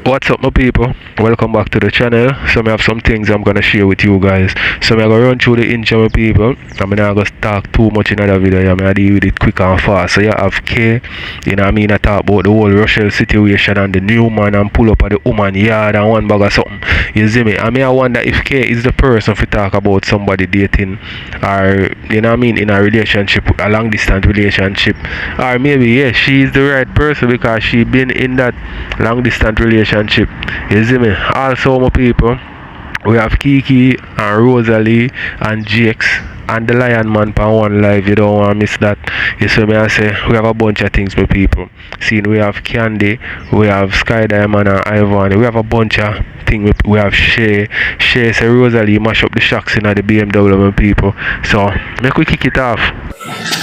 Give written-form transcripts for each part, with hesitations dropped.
What's up my people? Welcome back to the channel. So I have some things I'm gonna share with you guys. So I'm gonna run through the intro my people. I'm not gonna talk too much in another video. I'm gonna deal with it quick and fast. So you have K, you know what I mean, I talk about the whole Rochelle situation and the new man and pull up at the woman yard and one bag of something. You see me? I mean I wonder if K is the person to talk about somebody dating or you know what I mean in a relationship, a long distance relationship. Or maybe yes, she is the right person because she been in that long distance relationship. You see me? Also my people, we have Kiki and Rosealee and Jakes and the Lion Man for one live. You don't want to miss that. You see me? I say we have a bunch of things my people. See, we have Candy, we have Sky Diamond and Ivany. We have a bunch of things. We have Shay say Rosealee mash up the shocks in the BMW my people. So make we kick it off.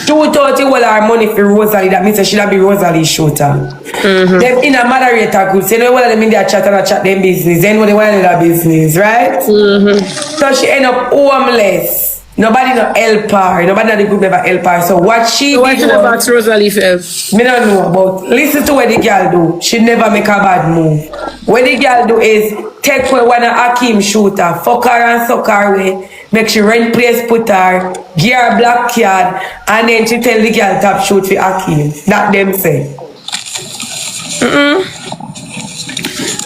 230 will our money for Rosealee. That means she should be Rosealee shooter. Them in a moderator group, so you know what them in their chat and chat them business. Then what they want in their business, right? So she end up homeless. Nobody no help her. Nobody in the group never help her. So what she what did about Rosealee for? me don't know about. Listen to what the girl do. She never make a bad move. What the girl do is take away one of Hakeem shooter, fuck her and suck her away, make she rent place put her, give her black card, and then she tell the girl top shoot for Hakeem. That them say.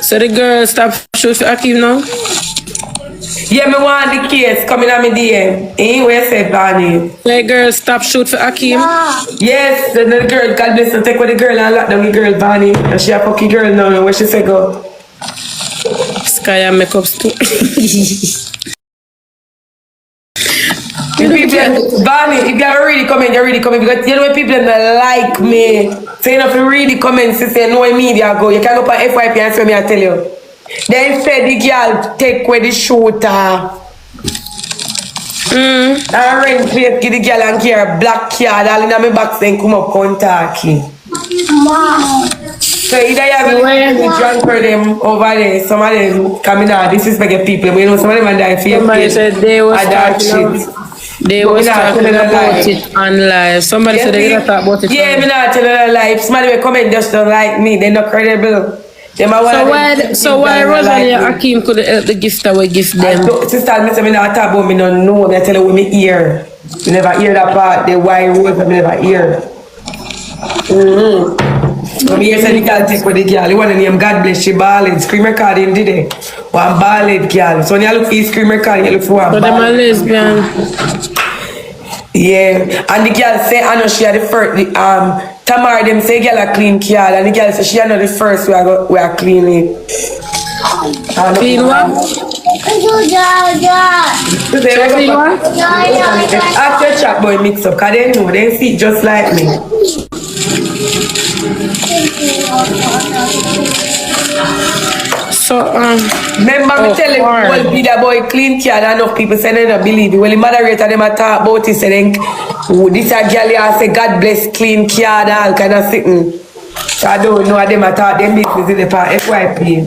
So the girl stop shoot for Hakeem now? Yeah, me want the case coming on me DM. Ain't where said Barney. The girl stop shoot for Hakeem? Yes, then the girl, God bless her, take with the girl and lock down the girl Barney. And she a fucking girl now, where she say go. Sky and makeup too. Barney, if you really comment, you really comment. Because you know when people don't like me. So you know if you really comment, you say no media go. You can go on FYP and say me I tell you. Then said the girl take away the shooter. And rent place give the girl and care black card. All in my box then come up contact you. So either you have a drunk for them over there, some of them coming out, this is like people. We know some of them are dying for your Somebody said they was shit. They was talking about it on live. Somebody said they didn't talk about it. Yeah, me not telling a lie. Somebody will comment just don't like me. They're not credible. So why Rosealee and Hakeem could help the gifter we gift them? Sister, me say me not talk about me don't know. Me tell you when me hear. Me never hear that part. The why rose me never hear. When me hear say the girl take with the girl. You want to name God bless she ballad. Scream recording did it. One ballad girl. So when you look for scream recording, you look for one. So them a lesbian. Yeah, and the girl say I know she had the first. Tamara them say girl a clean car, and the girl say she not the first we are cleaning. Clean what? Clean what? After chat boy mix up, cause they know they fit just like me. So remember me tell him well be that boy clean car and enough people say they don't believe it. Well the moderator them a talk about it say then this a girl here say God bless clean car and all kind of sitting. So I don't know them a talk them business in the part FYP.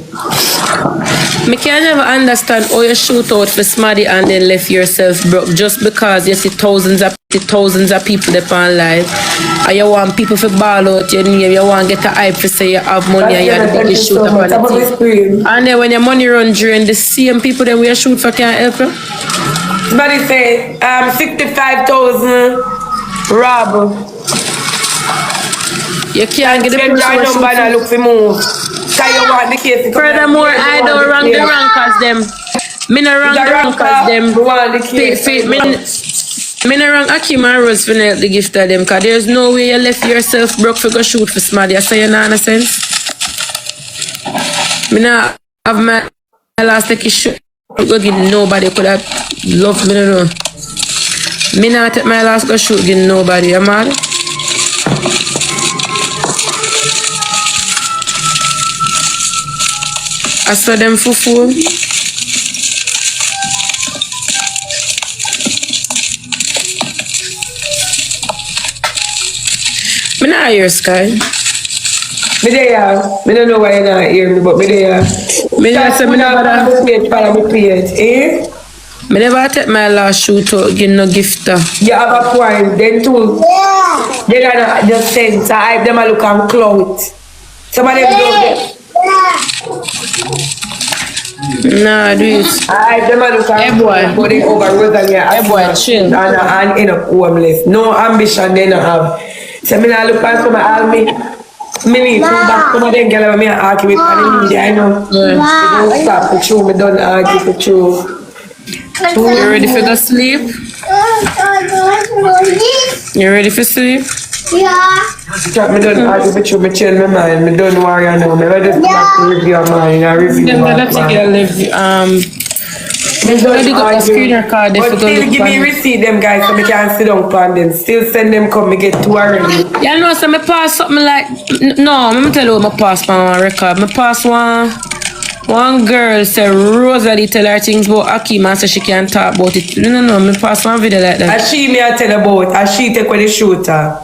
I can never understand how you shoot out for Smaddy and then left yourself broke just because you see thousands of people there on live and you want people to ball out your name, you want to get a hype to say you have money and you're the biggest shooter on the team. And then when your money run during the same people then we shoot for can't help you? Somebody say 65,000 rob. You can't get the person to shoot for look for move. Furthermore, I don't rank the rankers them. Me no rank the rankers them. Me no rank Hakeem and Rose for the gift of them. Cause there's no way you left yourself broke for go shoot for Smaddy. I say you know sense. Me no have my last take a shoot. Go give nobody could have loved me no. Me not take my last go shoot give nobody. You mad? I saw them fufu. Me not hear Sky. Me there. Me don't know why you not hear me, but me there. Me not say me never Me never take my last shoot out, give no gifter. You have a point, then too. They gotta just sense, I hype them a look and clout. Some of them don't get. Nah, do it. I them a look at but they over Rosalie Hey boy, chill. and end up homeless. No ambition they not have. So me nah look at some all me need to back some of them girls me argue with and the media, I know. They don't stop for true, me don't argue for true. You ready for go sleep? You ready for sleep? Yeah. Trap me don't argue for true, me change my mind, me don't worry I know. Me I just back to review my mind and review Then my that's mind. girl live already got the screen record if but you go still look give me on it. receipt them guys so me can sit down on them. Still send them come me get two already. Yeah, know, so me pass something like no, let me tell you what my pass on my record. Me pass one girl say Rosalie tell her things about Akim and say she can't talk about it. No, me pass one video like that. And she me I tell about, and she take with the shooter.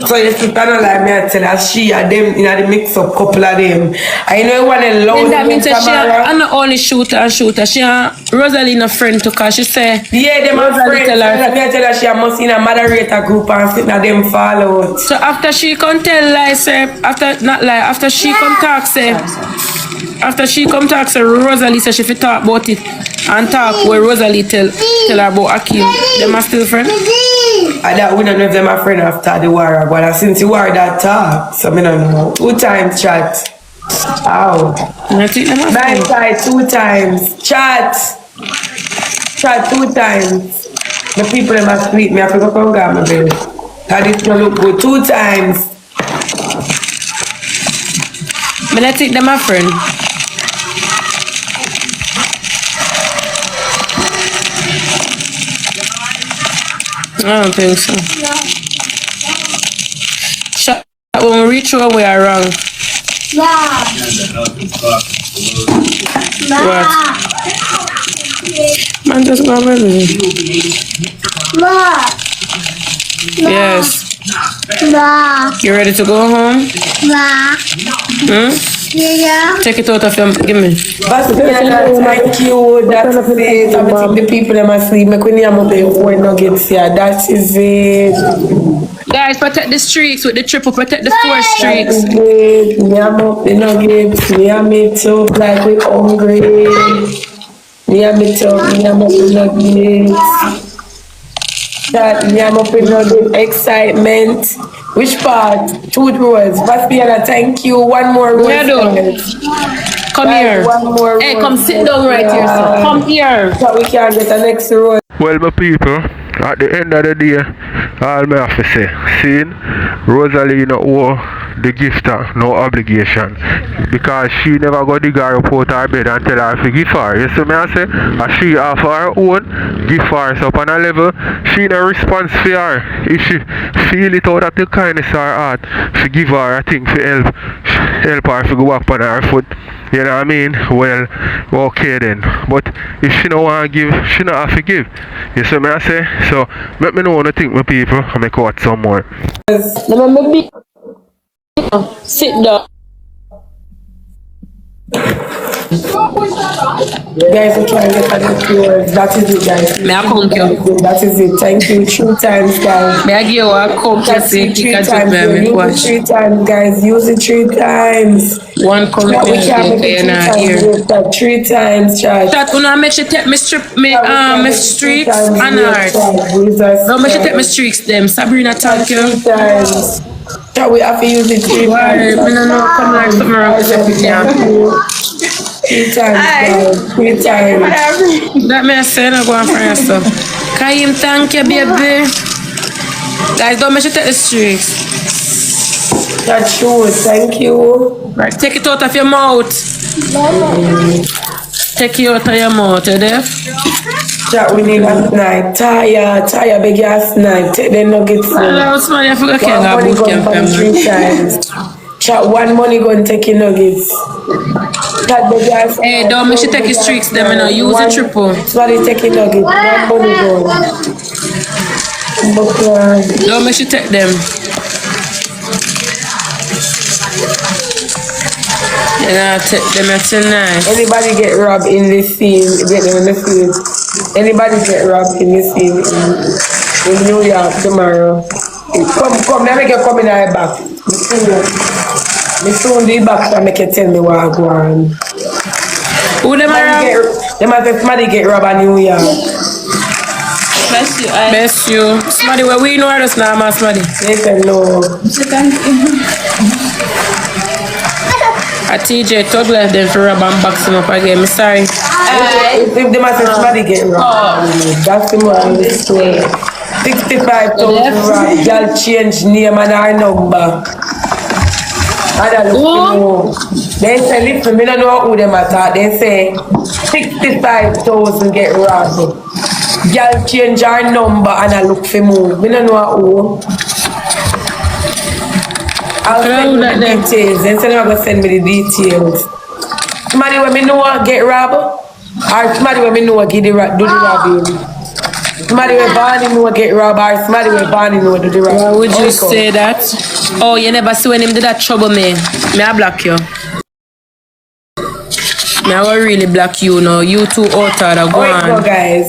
So you still kind of like me I tell her, she and them in the mix up couple of them. I know you want to loud. Then that means that she and not only shooter. She and Rosalie no friend to cause she say yeah, them are friends. tell her. Me I tell her she must in a moderator group and sit and them follow. So after she come tell like say after she come talk say Rosalie say she fi talk about it and talk where Rosalie tell her about Akim. Them are still friends? And that we don't know if them are friends after the war, but since the war that talk, so me don't know. 2 times chat. Ow. I think them are Night friends. side 2 times. Chat 2 times. The people them are sleep. Me have to go come grab my bed. That is not look good. 2 times. But I think them are friends. I don't think so. When we reach where we are wrong. What? Man, just go with me. Yes. You ready to go home? Take it out of your... Give me. But thank you. That's it. I think the people them are sleep. Me couldn't have the 4 nuggets here. That is it. Guys, protect the streaks with the triple. Protect the 4 streaks. Me am up the nuggets. Me am it up like we hungry. Me am it up. Me am up the nuggets. That me am up in nugget excitement. Which part? 2 rows. But thank you. 1 more row. Come here. 1 more Hey, row. come sit down right here, sir. Come here. So we can get the next row. Well, my people, at the end of the day, all me have to say, seeing Rosalie, you know, owe the gifter no obligation because she never got the girl up out her bed and tell her to give her. You see me I say, and she have her own, give her so upon a level, she no response for her. If she feel it out of the kindness of her heart, to give her a thing to help her to go back on her foot. You know what I mean? Well, okay then. But if she don't want to give, she not have to give. You see me I say? So, let me know what you think, my people, and make out some more. Sit down. Guys, we can get the next row. That is it, guys. May I come here? That is it. Thank you 3 times, guys. May I give you a come to That's see it 3 catch times. up me Use watch. it 3 times, guys. Use it 3 times. One come Chat, we can make here it 3 now times. here. Use that 3 times, chat. Chat, una make she take me strip me me streaks and art. Don't make she take me streaks them. Sabrina, thank you. 3 times. Chat, we have to use it 3 Why? times. Me no know come like something wrong with everything. 3 times, guys. 3 times. That me I say no go on for yourself. Kaim, thank you, baby. Guys, don't make she take the streaks. That's true. Thank you. Right, take it out of your mouth. Take it out of your mouth, you deaf? Chat, we need a snipe. Taya, beg you a snipe. Take the nuggets. Hello, man, you forgot One money boot gun camp, from 3 times. Chat, 1 money gun take your nuggets. Chat, beg you a snipe. Hey, don't make she take his tricks, them, you know, use the triple. Somebody take your nuggets. 1 money gun. Don't make she take them. You know, take them at tonight. Anybody get robbed in this scene? Get them in the field. Anybody get robbed in this scene in New York tomorrow? Come, let me get come in our back. Me soon the back and make you tell me what I go on. Who them around? Them have somebody get robbed in New York. Bless you. I Bless you. Somebody where we know us now, man, somebody. They say no. A TJ Tug left them for rob and box him up again. I'm sorry. If them have somebody get robbed, that's the more of the story. 65,000 robbed. Y'all change name and our number. And I look for they say, listen, me don't know who them attack. They say 65,000 get robbed. Y'all change our number and I look for more. Me don't know who. I'll send you the details. Then somebody going to send me the details. Somebody when me know get robbed, or somebody when me know do the robbing. Somebody when Barney know get robbed, or somebody when Barney know do the robbing. Why would you say that? Oh, you never see when him did that trouble me. Me I block you. Me I will really block you now. You too out of go on. Guys.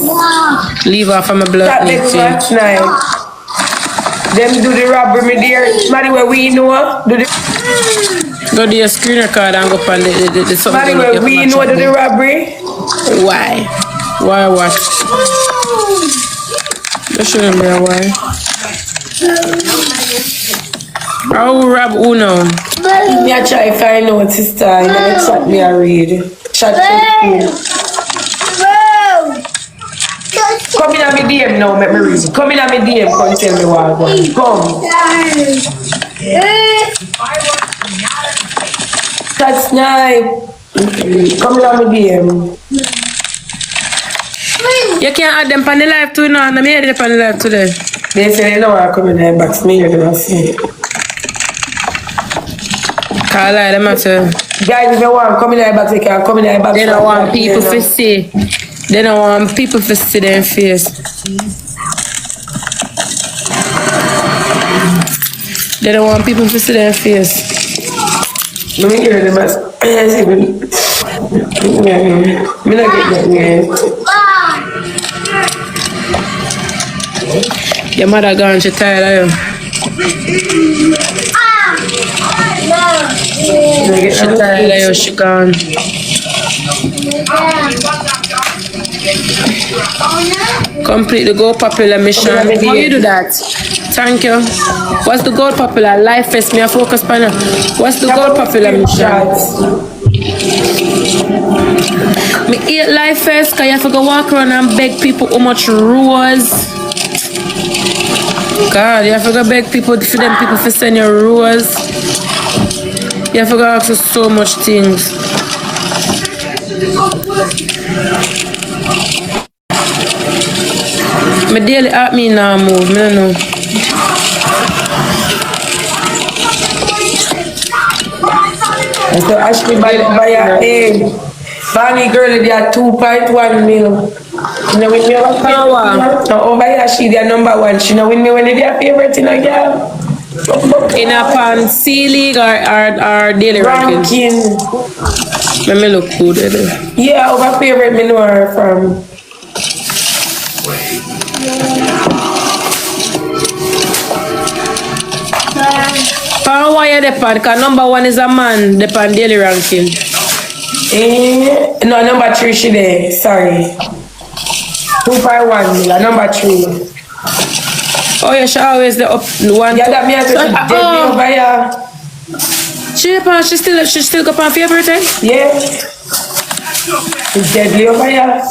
Leave off from my blood. That next match night. Them do the robbery, me dear. Somebody where we know do the. Go to your screen record and go on the somebody where we know do the robbery. Why? Why what? That shouldn't be a why. How rob who now? Me I try to find out sister. You know, chat me a read. Chat come in at me DM now, make me read. Come in at me DM, come tell me what I want. Come. That's nice. Come in at me DM. You can't add them on the live too now. I'm here on the live today. They say they don't want to come in there, but me, you're going to see. Can't lie, them after. Guys, if you want to come in there, but they can come in there, but they don't want people to see. They don't want people to see their face. They don't want people to see their face. Let me hear them as me not get that. Your mother gone, she tired of you. She tired of you, she gone. Complete the Go Popular mission. How you do that? Thank you. What's the Go Popular? Life Fest, me a focus panel. What's the Go Popular mission? Me eat Life Fest, cause you have to go walk around and beg people how much rose. God, you have to go beg people for them people to send you rose. You have to go ask for so much things. My daily at me now move, me don't know. So Ashley buy a egg. Bonnie girl they are 2.1 mil. You know with me over here she they are number one. She know with me when they are favorite in a girl. In a pan C League or daily ranking. Let me look good at it. Yeah, over favorite me know her from. Why you depend? Because number one is a man, depend daily ranking. No, number 3 she there. Sorry. 2.1 mil, number 3. Oh yeah, she always the up one. Yeah, that me has to deadly over here. She still go on favorite then? Yeah. It's deadly over here.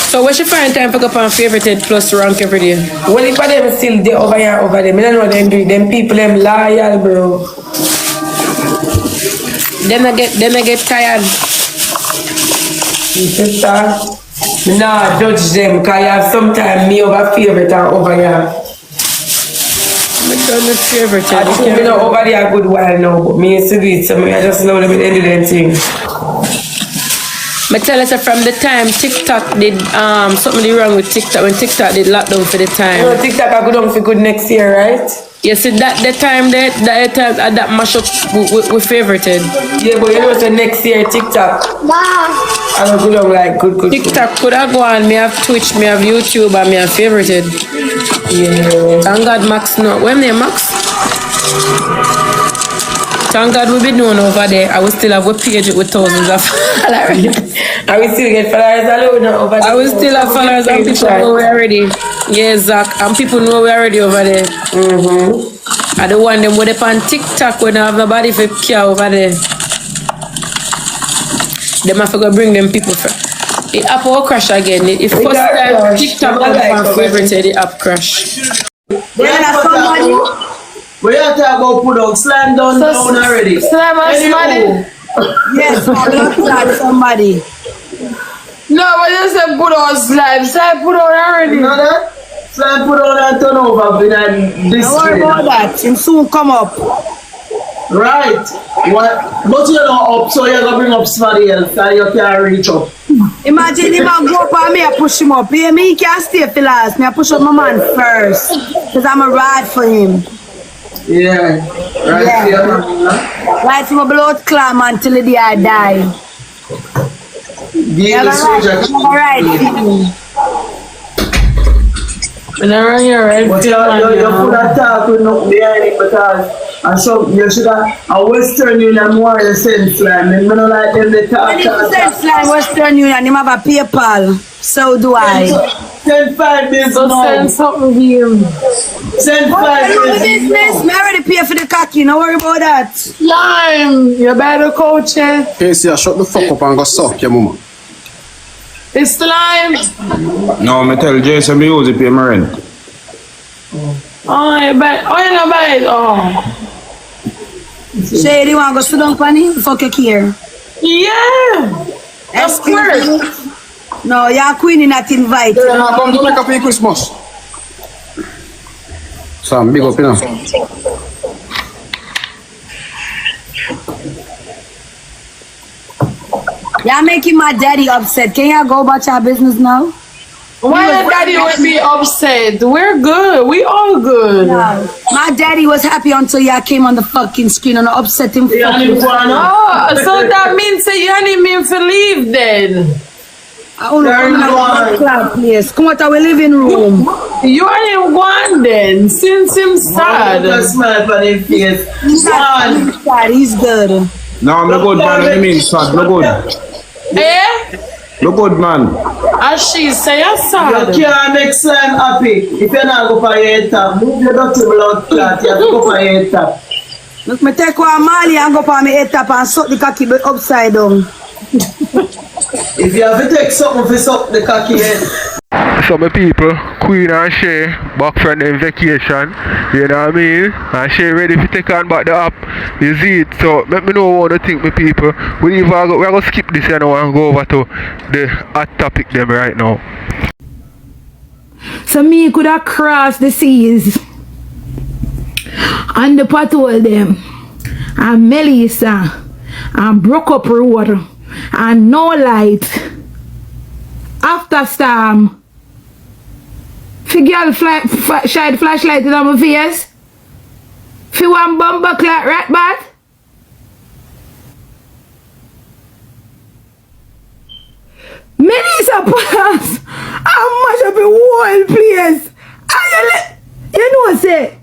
So where she find time for go on favorite plus rank every day? Well, if them still there over here, over there, I don't know what them do. Them people, them loyal, bro. Then I get tired. Sister, nah, judge them, because you have sometimes me over favorite and over here. I'm not favorite. I think me know over there a good while now, but me used to do it, so me I just know them at the end of them thing. I tell us from the time TikTok did something wrong with TikTok when TikTok did lockdown for the time. You know, TikTok I go down for good next year, right? You see that the time that mash up we favorited. Yeah, but you know the next year TikTok. I don't go down like good. TikTok could have gone. Me have Twitch, me have YouTube, and me have favorited. Yeah. Thank God Max no. When name Max? Thank God we be known over there. I will still have a page with thousands of followers. I will still get followers alone over there. I will still have followers and people know we already. Yeah, Zach. And people know we already over there. I don't want them with up on TikTok when I have nobody for care over there. Them have to go bring them people for. The app will crash again. If first time TikTok on favorite, the app crash. Somebody. We have to about put out slime down already. Slime on somebody? Yes, I love that somebody. No, but you said put on slime. Slime put on already. You know that? Slime put on and turn over with this. Don't worry about that. Him soon come up. Right. What? But you're not up, so you're going to bring up somebody else and you can't reach up. Imagine him and go up and me, I push him up. Yeah, me can't stay for last. Me, I push up my man first. Because I'm a ride for him. Yeah. Right. Yeah. Right from a blood clam until the day I die. Yeah, the soldier. Alright. Whenever you're right. But you could have talked with nothing behind it because you should have a Western Union more in sense line. I don't like them they talk. Sense line Western Union, him have a PayPal. So do I. Send 5 bills So now. send something here. Send 5 bills. Business, me already pay for the cocky, no worry about that. Slime! You better coach it. Hey, see, shut the fuck up and go suck your mama. It's slime. No, me tell Jason me use it pay my rent. Oh, you bet. Oh, you know buy it. Oh. Shady, you want to go sit down, Fanny? Fuck your care. Yeah. Of course. No, your queen is not invited. You're not come to make up for Christmas. Sam, big up, you know. You're making my daddy upset. Can you go about your business now? Why the daddy would be upset? We're good. We all good. No. My daddy was happy until y'all came on the fucking screen and upset him. Oh, so that means that you only mean to leave then. I want to come in the club place. Come out of our living room. You only one then, since him sad. Smile for him face. He's sad. He's good. No, me good man, what you mean sad? Me good. Eh? Me good man. As she say, you're sad. You can't make slime happy if you're not go for your head top. Move your dirty blood clot, you have to go for your head top. Look, me take one Mali and go for my head top and suck the cocky upside down. If you have to take something for suck the cocky head. So my people, Queen and Shay back from them vacation, you know what I mean? And Shay ready to take on back the app, you see it. So let me know what you think, my people. We're going to skip this, you know, and go over to the hot topic them right now. So me could have crossed the seas and the patrol them and Melissa and broke up road and no light after storm. Fi girl shine flashlight in my face. Fi one bumper clock rat bat. Melissa pass and mash up the whole place. And you know say,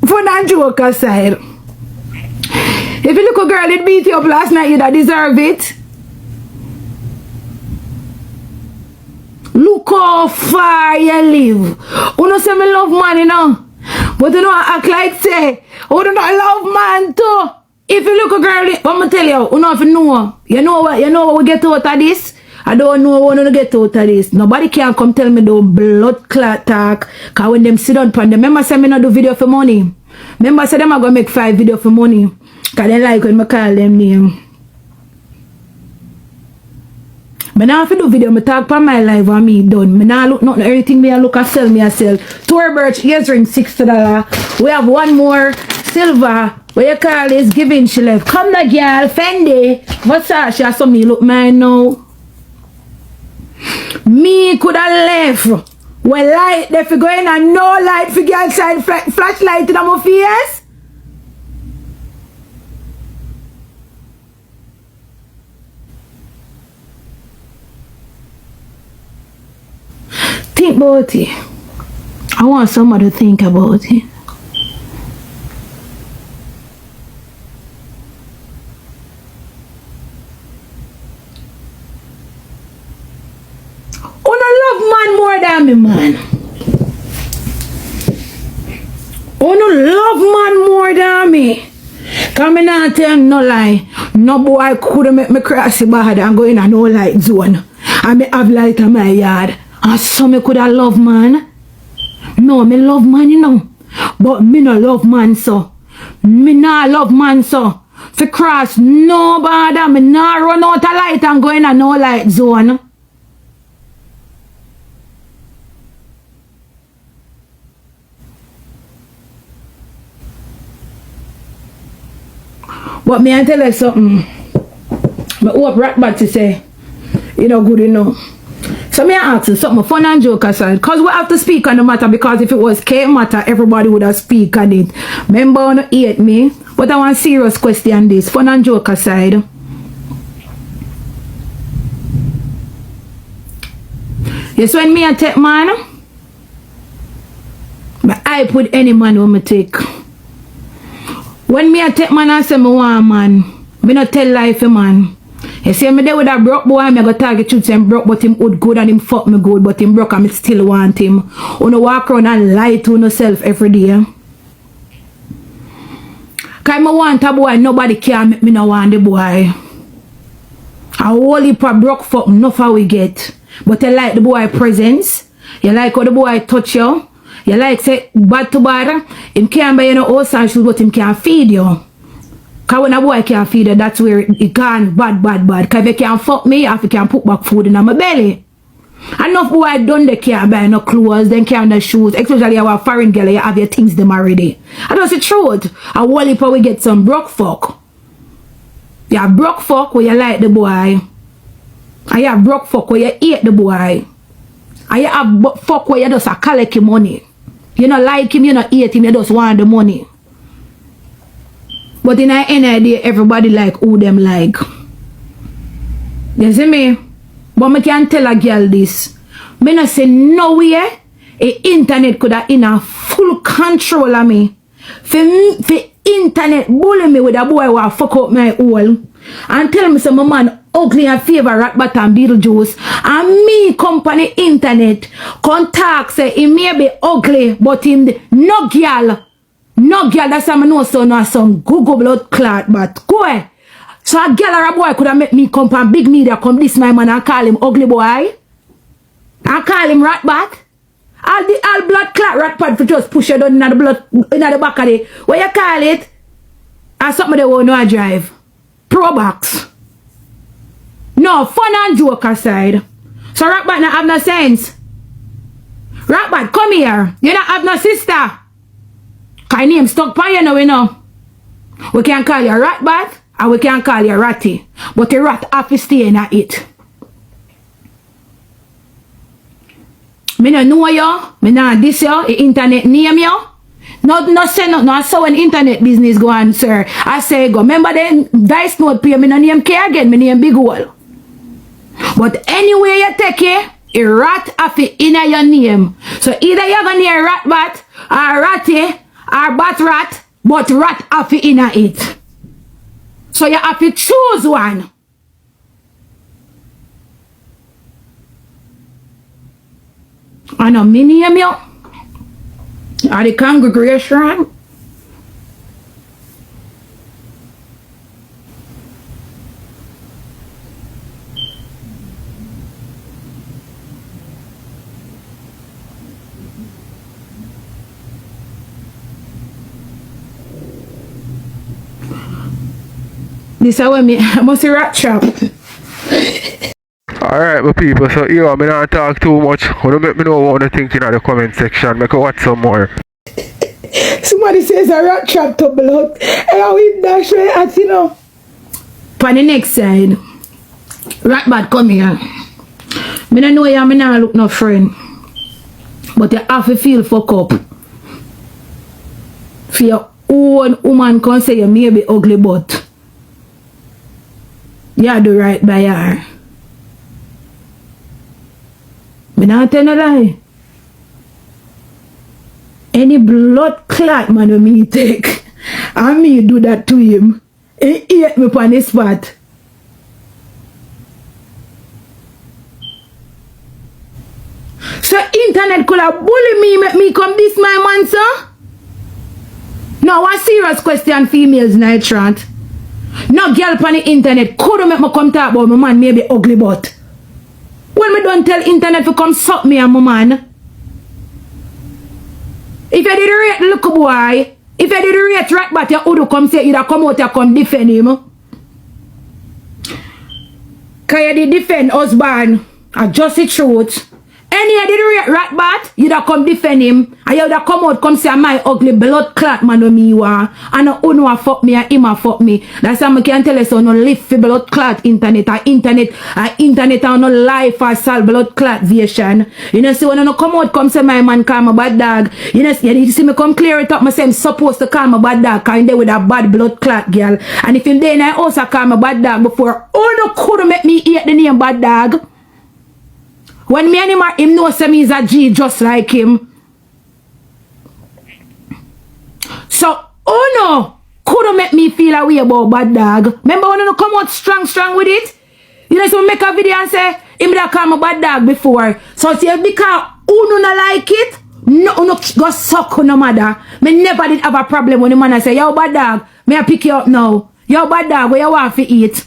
fun and joke aside, if you look a girl it beat you up last night, you da deserve it. Look how far you live. You know say me love man, you know. But you know I act like say, you don't love man too. If you look a girl, I'm gonna tell you, you know if you know. You know what we get out of this? I don't know what to get out of this. Nobody can come tell me the blood clot talk. Cause when them sit down pan them, remember say me not do video for money. Remember say them I gonna make 5 video for money. Cause they like when I call them name. But now if I do video, I talk for my life and me done. I now look nothing, everything me I look at sell me I sell. Tour birch earring $60. We have one more silver. What you call this giving she left. Come the girl, Fendi. Versace, I saw me look mine now. Me could have left. Well light if you go in and no light for girl side flashlight in my face. Think about it. I want somebody to think about it. damn me, man. You love man more than me. Come in and tell no lie. No boy could make me cross the border and go in a no light zone. And me have light in my yard. And so me could have love man. No, me love man, you know. But me no love man, so. Me not love man, so. For cross no border, me not run out of light and go in a no light zone. But me I tell you something. I hope Ratbat to say, you know, good enough. So me I ask you something fun and joke aside. Because we have to speak on the matter, because if it was K matter, everybody would have speak on it. Remember on hate me. But I want serious question this. Fun and joke aside. Yes, when me I take man, I put any man when me take. When me I take man and say me want man, me not tell lie for man. You see me there with a broke boy, me go target you say him broke, but him would good and him fuck me good, but him broke and me still want him. You know walk around and lie to yourself every day. Cause me want a boy, nobody can make me no want the boy. A whole heap of broke fuck, enough how we get. But you like the boy presence, you like how the boy touch you. You like say bad to bad, him can't buy you no house and shoes, but him can't feed you. Cause when a boy can't feed you, that's where it gone bad. Cause if you can't fuck me, if you can't put back food in my belly. Enough boy done they can't buy no clothes, they can't buy shoes, especially our foreign girl, you have your things them already. And that's the truth. And whole heap we get some broke fuck. You have broke fuck where you like the boy. And you have broke fuck where you hate the boy. And you have fuck where you just collect your money. You don't like him, you don't hate him, you just want the money. But in the end of the day, everybody like who them like. You see me? But I can tell a girl this. I not say no way the internet could have in a full control of me. For internet bully me with a boy who fuck up my hole. And tell me some man ugly and favor Ratbat and Beetlejuice. And me company internet contact say he may be ugly, but him no girl. No girl, that's how I know so no some Google blood clot, but go ahead. So a girl or a boy could have make me come from big media come this my man and call him ugly boy. And call him Ratbat. All blood clot Ratbat for just push it down in the blood in the back of it. What you call it? And something they won't know I drive. Pro box. No, fun and joke aside. So Ratbat not have no sense. Ratbat, come here. You not have no sister. Cause name stuck by you now, you know. We can call you Ratbat and we can call you Ratty. But the rat have to stay in it. Me no know you. Me not this you. The internet name you. No say no. I saw an internet business go on, sir. I say go. Remember the dice note pay me no name K again. Me name Big Hole. But anyway you take it, a rat have to in your name. So either you have a name Ratbat or Ratty or Bat Rat, but rat have to in it. So you have to choose one. And a mini name you or the congregation. This is what I must see rat trap. Alright, my people, so yo, I'm not talk too much. Wanna make me know what you think in the comment section. Make a watch some more. Somebody says a rat trap to blood. And I will dash at you know. On the next side, Ratbat come here. Me don't know you, me not look no friend. But you have to feel fuck up. For your own woman can say you may be ugly, but you do right by her. Me not tell no lie. Any blood clot man when me take, and me do that to him, he hate me on the spot. So internet could have bully me, make me come this my man, sir? No, one serious question, females night trant. No girl on the internet could make me come talk about my man maybe ugly butt. When me don't tell internet to come suck me and my man. If you did rate look boy, if you did rate right but you would come say you'd come out and come defend him. Cause you did defend husband. I just the truth. Any you did rate right bat, you'd come defend him. And you'd come out come say my ugly blood clot man on me wa. And no uno a fuck me and him a fuck me. That's how I can tell you so no live for blood clot internet and internet and no life for salt blood clot vision. You know see when I no come out come say my man call my bad dog. You know see me come clear it up myself supposed to call my bad dog cause they with a bad blood clot girl. And if him there I also call my bad dog before no could make me eat the name bad dog. When me and him know say me is a G just like him. So, no, couldn't make me feel a way about bad dog. Remember when you come out strong with it? You know, so make a video and say, him that call me bad dog before. So, see, because you not like it, no go suck no matter. Me never did have a problem when the man say, yo, bad dog, may I pick you up now? Yo, bad dog, where you want to eat?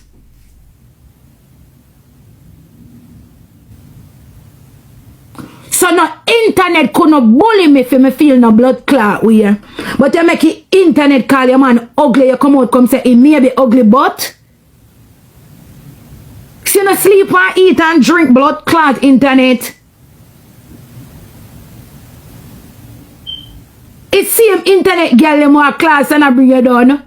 So no internet could not bully me for me feel no blood clot here. But you make it internet call your man ugly, you come out come say he may be ugly but see no sleep and eat and drink blood clot internet. It's same internet girl you more class and I bring you down.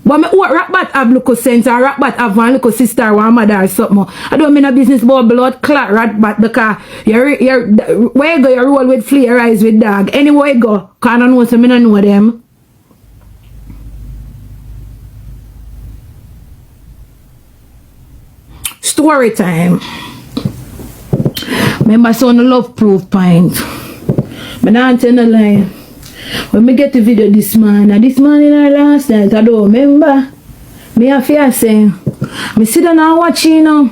But me what Rockbat have look sense or Rockbat have one little sister or one mother or something. I don't mean a business about blood clot Rockbat because you're where you go you roll with flea, rise with dog. Anywhere you go, cause I don't know so me don't know them. Story time. Remember son love proof point. But now I'm telling a lie. When me get the video this morning or last night, I don't remember. Me have fear saying, me sit down and watch you know,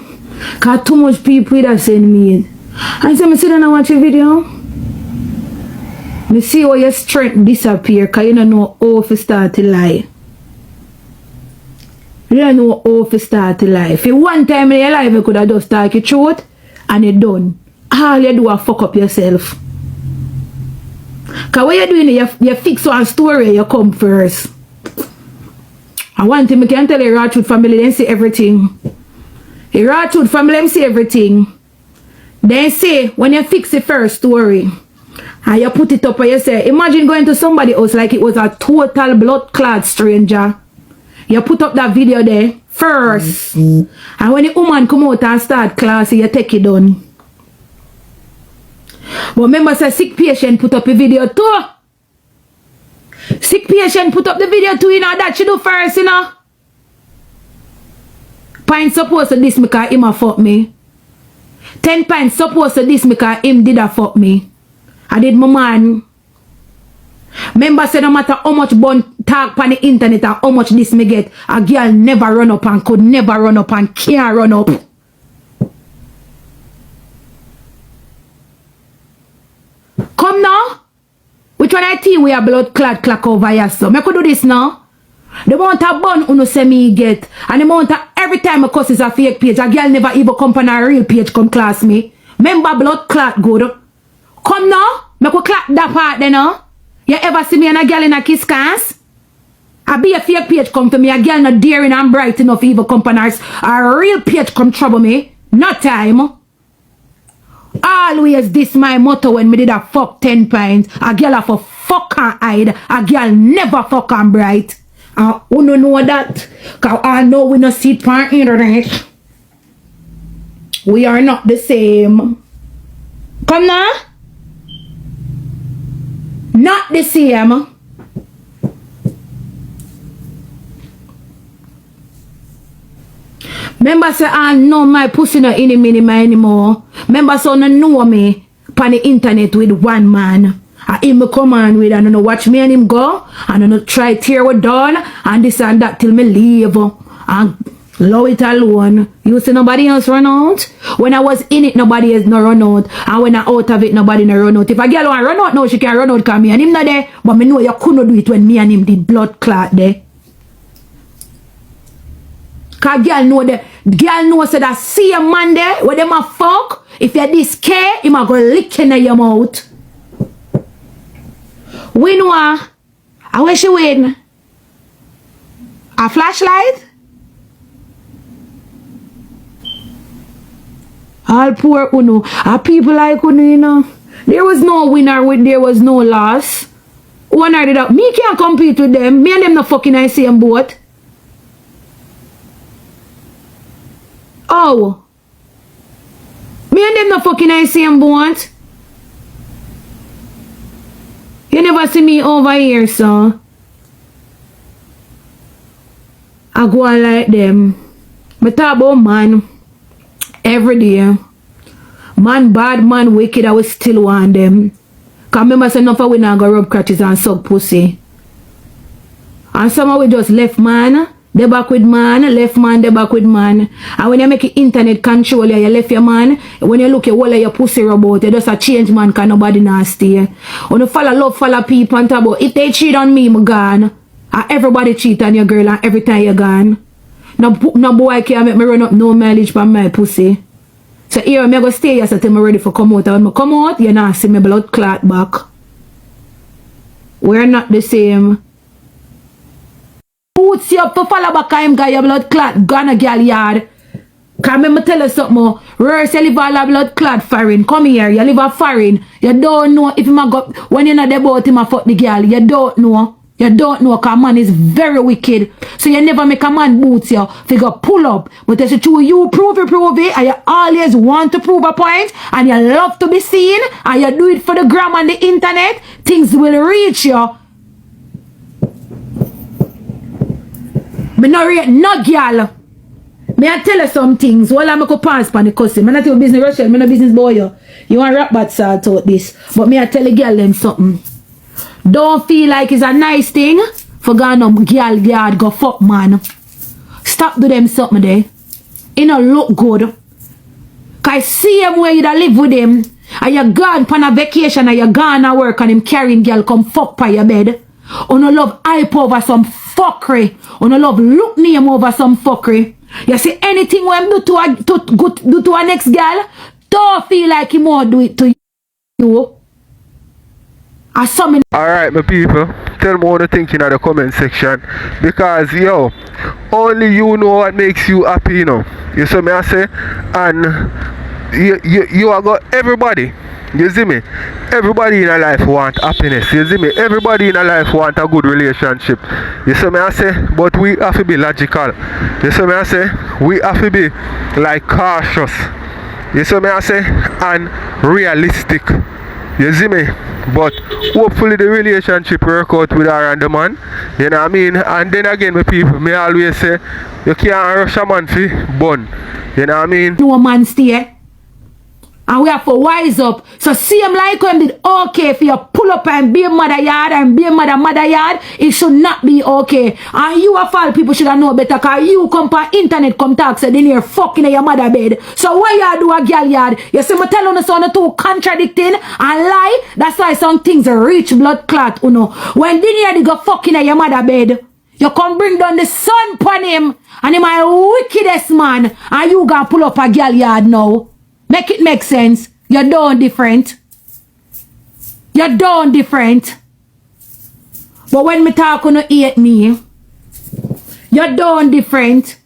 cause too much people that send me it. I say me sit down and watch the video. Me see how your strength disappear, cause you don't know how to start to lie. You don't know how to start to lie. If you one time in your life you could have just talk your truth and you done. All you do is fuck up yourself. Cause what you're doing, you fix one story, you come first. I want him, I can tell the Rochelle family, them say everything. The Rochelle family, them say everything. Then say, when you fix the first story, and you put it up and you say, imagine going to somebody else like it was a total blood clot stranger. You put up that video there first. And when the woman come out and start class, you take it down. But remember, say sick patient put up a video too. Sick patient put up the video too, you know, that she do first, you know. Pine supposed to this because him a fuck me. 10 Pine supposed to this because him did a fuck me. I did my man. Remember, say no matter how much bun talk on the internet and how much this me get, a girl never run up and could never run up and can't run up. Come now. Which one I think we have blood clot over here, so I could do this now. The amount of bun uno say me get, and the amount of every time a cuss is a fake page, a girl never even come on a real page come class me. Remember blood clot good. Come now. I could clap that part then now. You ever see me and a girl in a kiss cans? I be a fake page come to me, a girl not daring and bright enough even come on a real page come trouble me. No time. Always this my motto when me did a fuck 10 pints. A girl have a fuck and hide. A girl never fuck and bright. And who don't know that? Cause I know we no see it on internet. We are not the same. Come now. Not the same. Remember say I know my pussy no enemy anymore. Remember so no know me on the internet with one man. I him come on with and no watch me and him go and no try tear with down and this and that till me leave. And Low it alone. You see nobody else run out? When I was in it, nobody else no run out. And when I out of it, nobody no run out. If a girl want run out now, she can run out because me and him not there. But me know you couldn't do it when me and him did blood clot there. Cause girl know say that same man there, where them a fuck, if you're this care, him a go lick in your mouth. We know I wish you win. A flashlight? All poor Uno. A people like Uno, you know. There was no winner with there was no loss. One did up. Me can't compete with them. Me and them not fucking in the same boat. Oh. Me and them not fucking in the same boat. You never see me over here, so. I go on like them. But talk about man. Every day. Man bad, man wicked, I will still want them. Cause remember say enough of we not go rub crutches and suck pussy. And some of we just left man, they back with man, left man, they back with man. And when you make the internet control you, you left your man, when you look at all of your pussy robot, you just a change man cause nobody not stay. When you follow people and talk about if they cheat on me, I'm gone. And everybody cheat on your girl and every time you're gone. No boy can't make me run up no mileage from my pussy. So here I'm going to stay here so till I'm ready for come out. And when I come out, you not see me blood clot back. We're not the same. Boots you up to follow back and got your blood clot gone a girl yard. Cause me tell you something more. Rose, you live all a blood clot foreign. Come here, you live a foreign. You don't know if him a go when you're not there about him a fuck the girl. You don't know. You don't know because man is very wicked. So you never make a man boots you. Figure pull up. But as you prove it, and you always want to prove a point, and you love to be seen, and you do it for the gram and the internet, things will reach you. But no girl. May I tell you some things? While I'm going to pass on the cussing. I'm not your business, Rochelle. I'm not business boy. You want to rap bad salt out this. But may I tell the girl them something. Don't feel like it's a nice thing for going up girl yard go fuck man. Stop do them something there. It don't look good. Cause see him where you da live with him and you gone on a vacation and you gone to work and him carrying girl come fuck by your bed. Or no love hype over some fuckery. Or no love look name over some fuckery. You see anything when do to a next girl, don't feel like he more do it to you. Alright my people, tell me what you think in the comment section. Because yo, only you know what makes you happy, you know. You see me I say? And you are got everybody. You see me? Everybody in a life want happiness. You see me? Everybody in a life want a good relationship. You see me I say? But we have to be logical. You see me I say? We have to be like cautious. You see me I say? And realistic. You see me? But hopefully the relationship work out with her and the man. You know what I mean? And then again my people, me always say you can't rush a man for bun. You know what I mean? No man stay. And we have to wise up. So see him like him did okay for you pull up and be a mother yard and be a mother yard. It should not be okay. And you a fall people should have know better because you come for internet come talk say then you're fucking in your mother bed. So why you do a girl yard? You see me tell you so two contradicting and lie. That's why some things reach blood clot. You know. When then you go fucking in your mother bed. You come bring down the sun upon him. And him my wickedest man. And you gonna pull up a girl yard now. Make it make sense. You're done different. You're done different. But when me talk you no hate me. You're done different.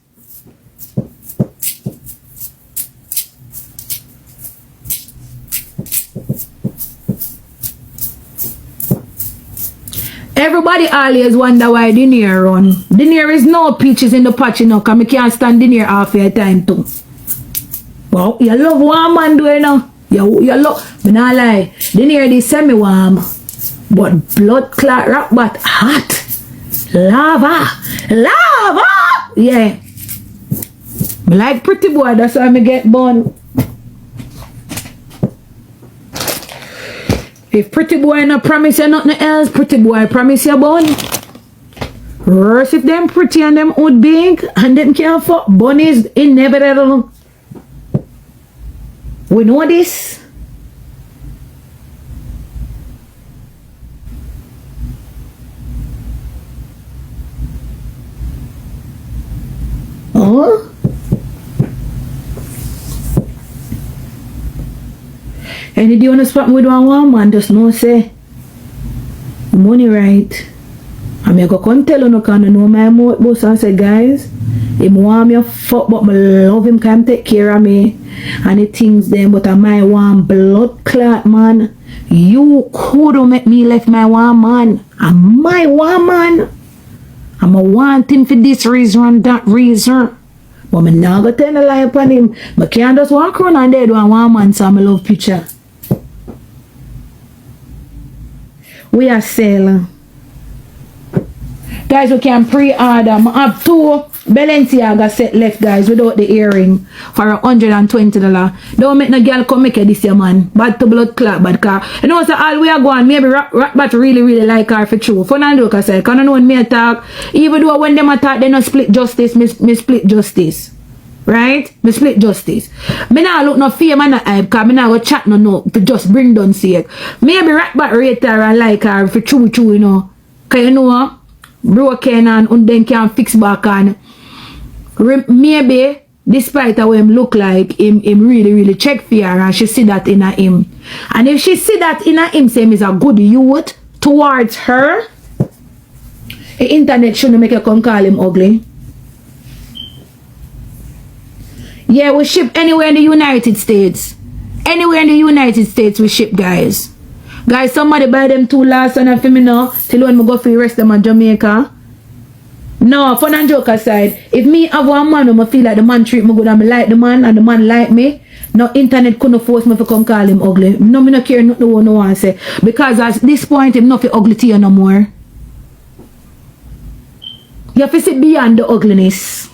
Everybody always wonder why Dinier run. Dinier is no peaches in the patch, you know, because I can't stand Dinier half your time too. Well, you love one man do you know. You love, but not lie. Dinier is semi-warm. But blood clot rock but hot. Lava. Yeah. I like pretty boy, that's why I get born. If pretty boy no promise you nothing else, pretty boy promise you bun. Worse if them pretty and them old big and them can't fuck. Bunnies inevitable. We know this. Oh? Any day you wanna spot me with one man, just know say money right. I may go come tell you no can know my mouth boss and say guys, him want me fuck but me love him can take care of me and the things them but I my one blood clot man. You could make me left my one man. I'm my one man. I'm a wanting for this reason and that reason. But me now go tell a lie upon him. I can't just walk around and dead one man so I love picture. We are selling. Guys, we can pre-order. I have 2 Balenciaga set left, guys, without the earring for $120. Don't make no girl come make it this year, man. Bad to blood clot, bad car. You know, so all we are going, maybe rock but really like her for true. Fun and look, I said, because I know when me attack, even though when them attack, they not split justice, me split justice. Right? Me split justice. Me now look no fear, man, hype, because me now go chat no, to just bring down sake. Maybe rock but rate her and like her for true, you know. Because you know, broken and then can fix back and maybe despite how him look like him really check for her and she see that in him, and if she see that in him say him is a good youth towards her, the internet shouldn't make her come call him ugly. Yeah, we ship anywhere in the United States. Anywhere in the United States we ship, guys. Guys, somebody buy them 2 last one for me now till when we go for the rest of them in Jamaica. No, fun and joke aside, if me have one man who I feel like the man treat me good and I like the man and the man like me, no internet couldn't force me to come call him ugly. No, me not care nothing what no one say. Because at this point, him not ugly to you no more. You have to see beyond the ugliness.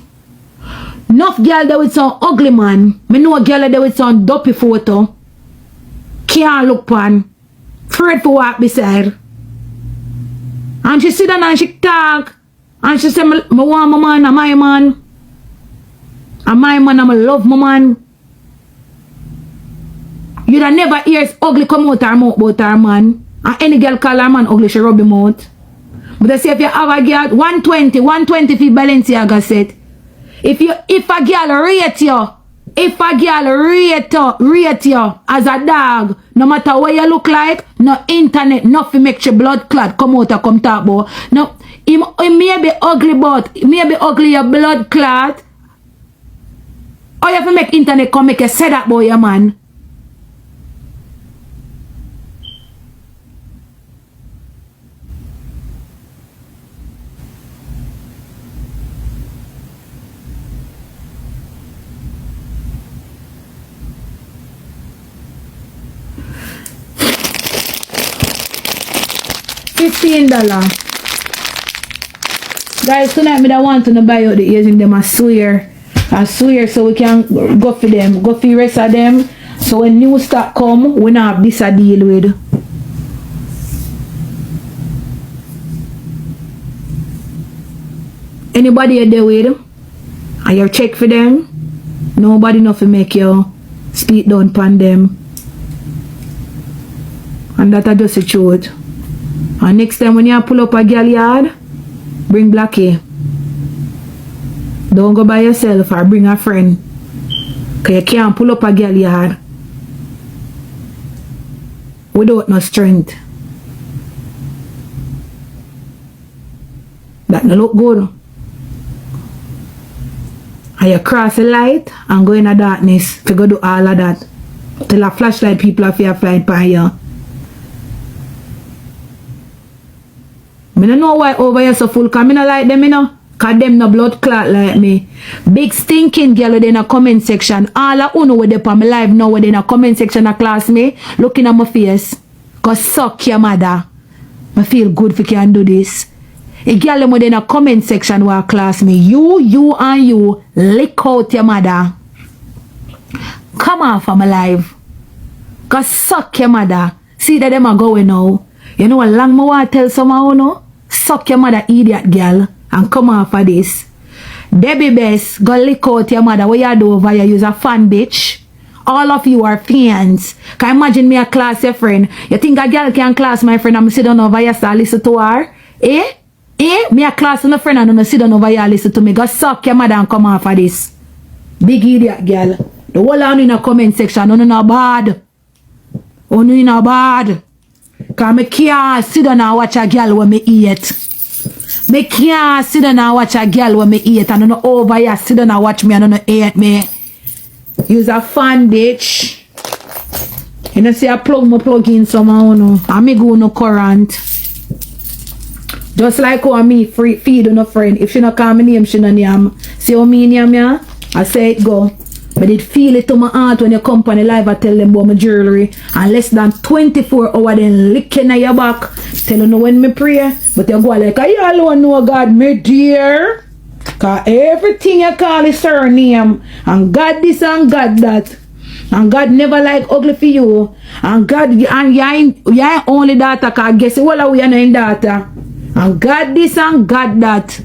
Enough girl that with some ugly man, me know a girl that with some dopey photo, can't look pan, afraid to walk beside. And she sit down and she talk. And she say, I want my man, and my man. And my man, I love my man. You'd have never hear ugly come out her mouth about her man. And any girl call her man ugly, she rub him out. But I say if you have a girl, 120 for Balenciaga set. If a girl rate you as a dog, no matter what you look like, no internet, nothing make your blood clot come out or come talk about. No, it may be ugly, but it may be ugly your blood clot. Or you have to make internet come make you say that boy, your man. $15. Guys, tonight me I want to buy out the ears in them. I swear so we can go for them, go for the rest of them. So when new stock come, we not have this a deal with. Anybody you there with? And you check for them? Nobody nothing make you speak down upon them. And that I just the truth. And next time when you pull up a girl yard, bring Blackie. Don't go by yourself or bring a friend. Because you can't pull up a girl yard without no strength. That no look good. And you cross the light and go in the darkness to go do all of that. Till a flashlight people are fear flying by you. I don't know why over here so full, because I don't like them, you know. Because them no blood clot like me. Big stinking girl in the comment section. All I know with them on my live now in the comment section of class me, looking at my face. Because suck your mother. I feel good if you can do this. A girl in the comment section where class me. You and you lick out your mother. Come on from my live. Because suck your mother. See that them are going now. You know what long I want to tell someone, no? Suck your mother, idiot girl. and come off of this. Debbie Best, go lick out your mother. What you do over here? You're a fan bitch. All of you are fans. Can you imagine me a class your friend? You think a girl can class my friend and I sit down over here and listen to her? Eh? Me a class on a friend and I sit down over here and listen to me. Go suck your mother and come off of this. Big idiot girl. The whole on in the comment section. No bad. Oh no, no bad. Cause me can't sit down and watch a girl when me eat. Me can't sit down and watch a girl when me eat. And no over here sit down and watch me and no eat me. You's a fan bitch. You know see I plug in somehow no. And me go no current. Just like how me feed on a friend. If she not call me name, she no name. See how me name ya? I say it go. But it feel it to my heart when you come on the live I tell them about my jewelry. And less than 24 hours then licking at your back. Tell you when me pray. But you go like, you alone know God, me dear. Cause everything you call is surname. And God this and God that. And God never like ugly for you. And God, and you ain't only daughter. Cause guess what we are in daughter. And God this and God that.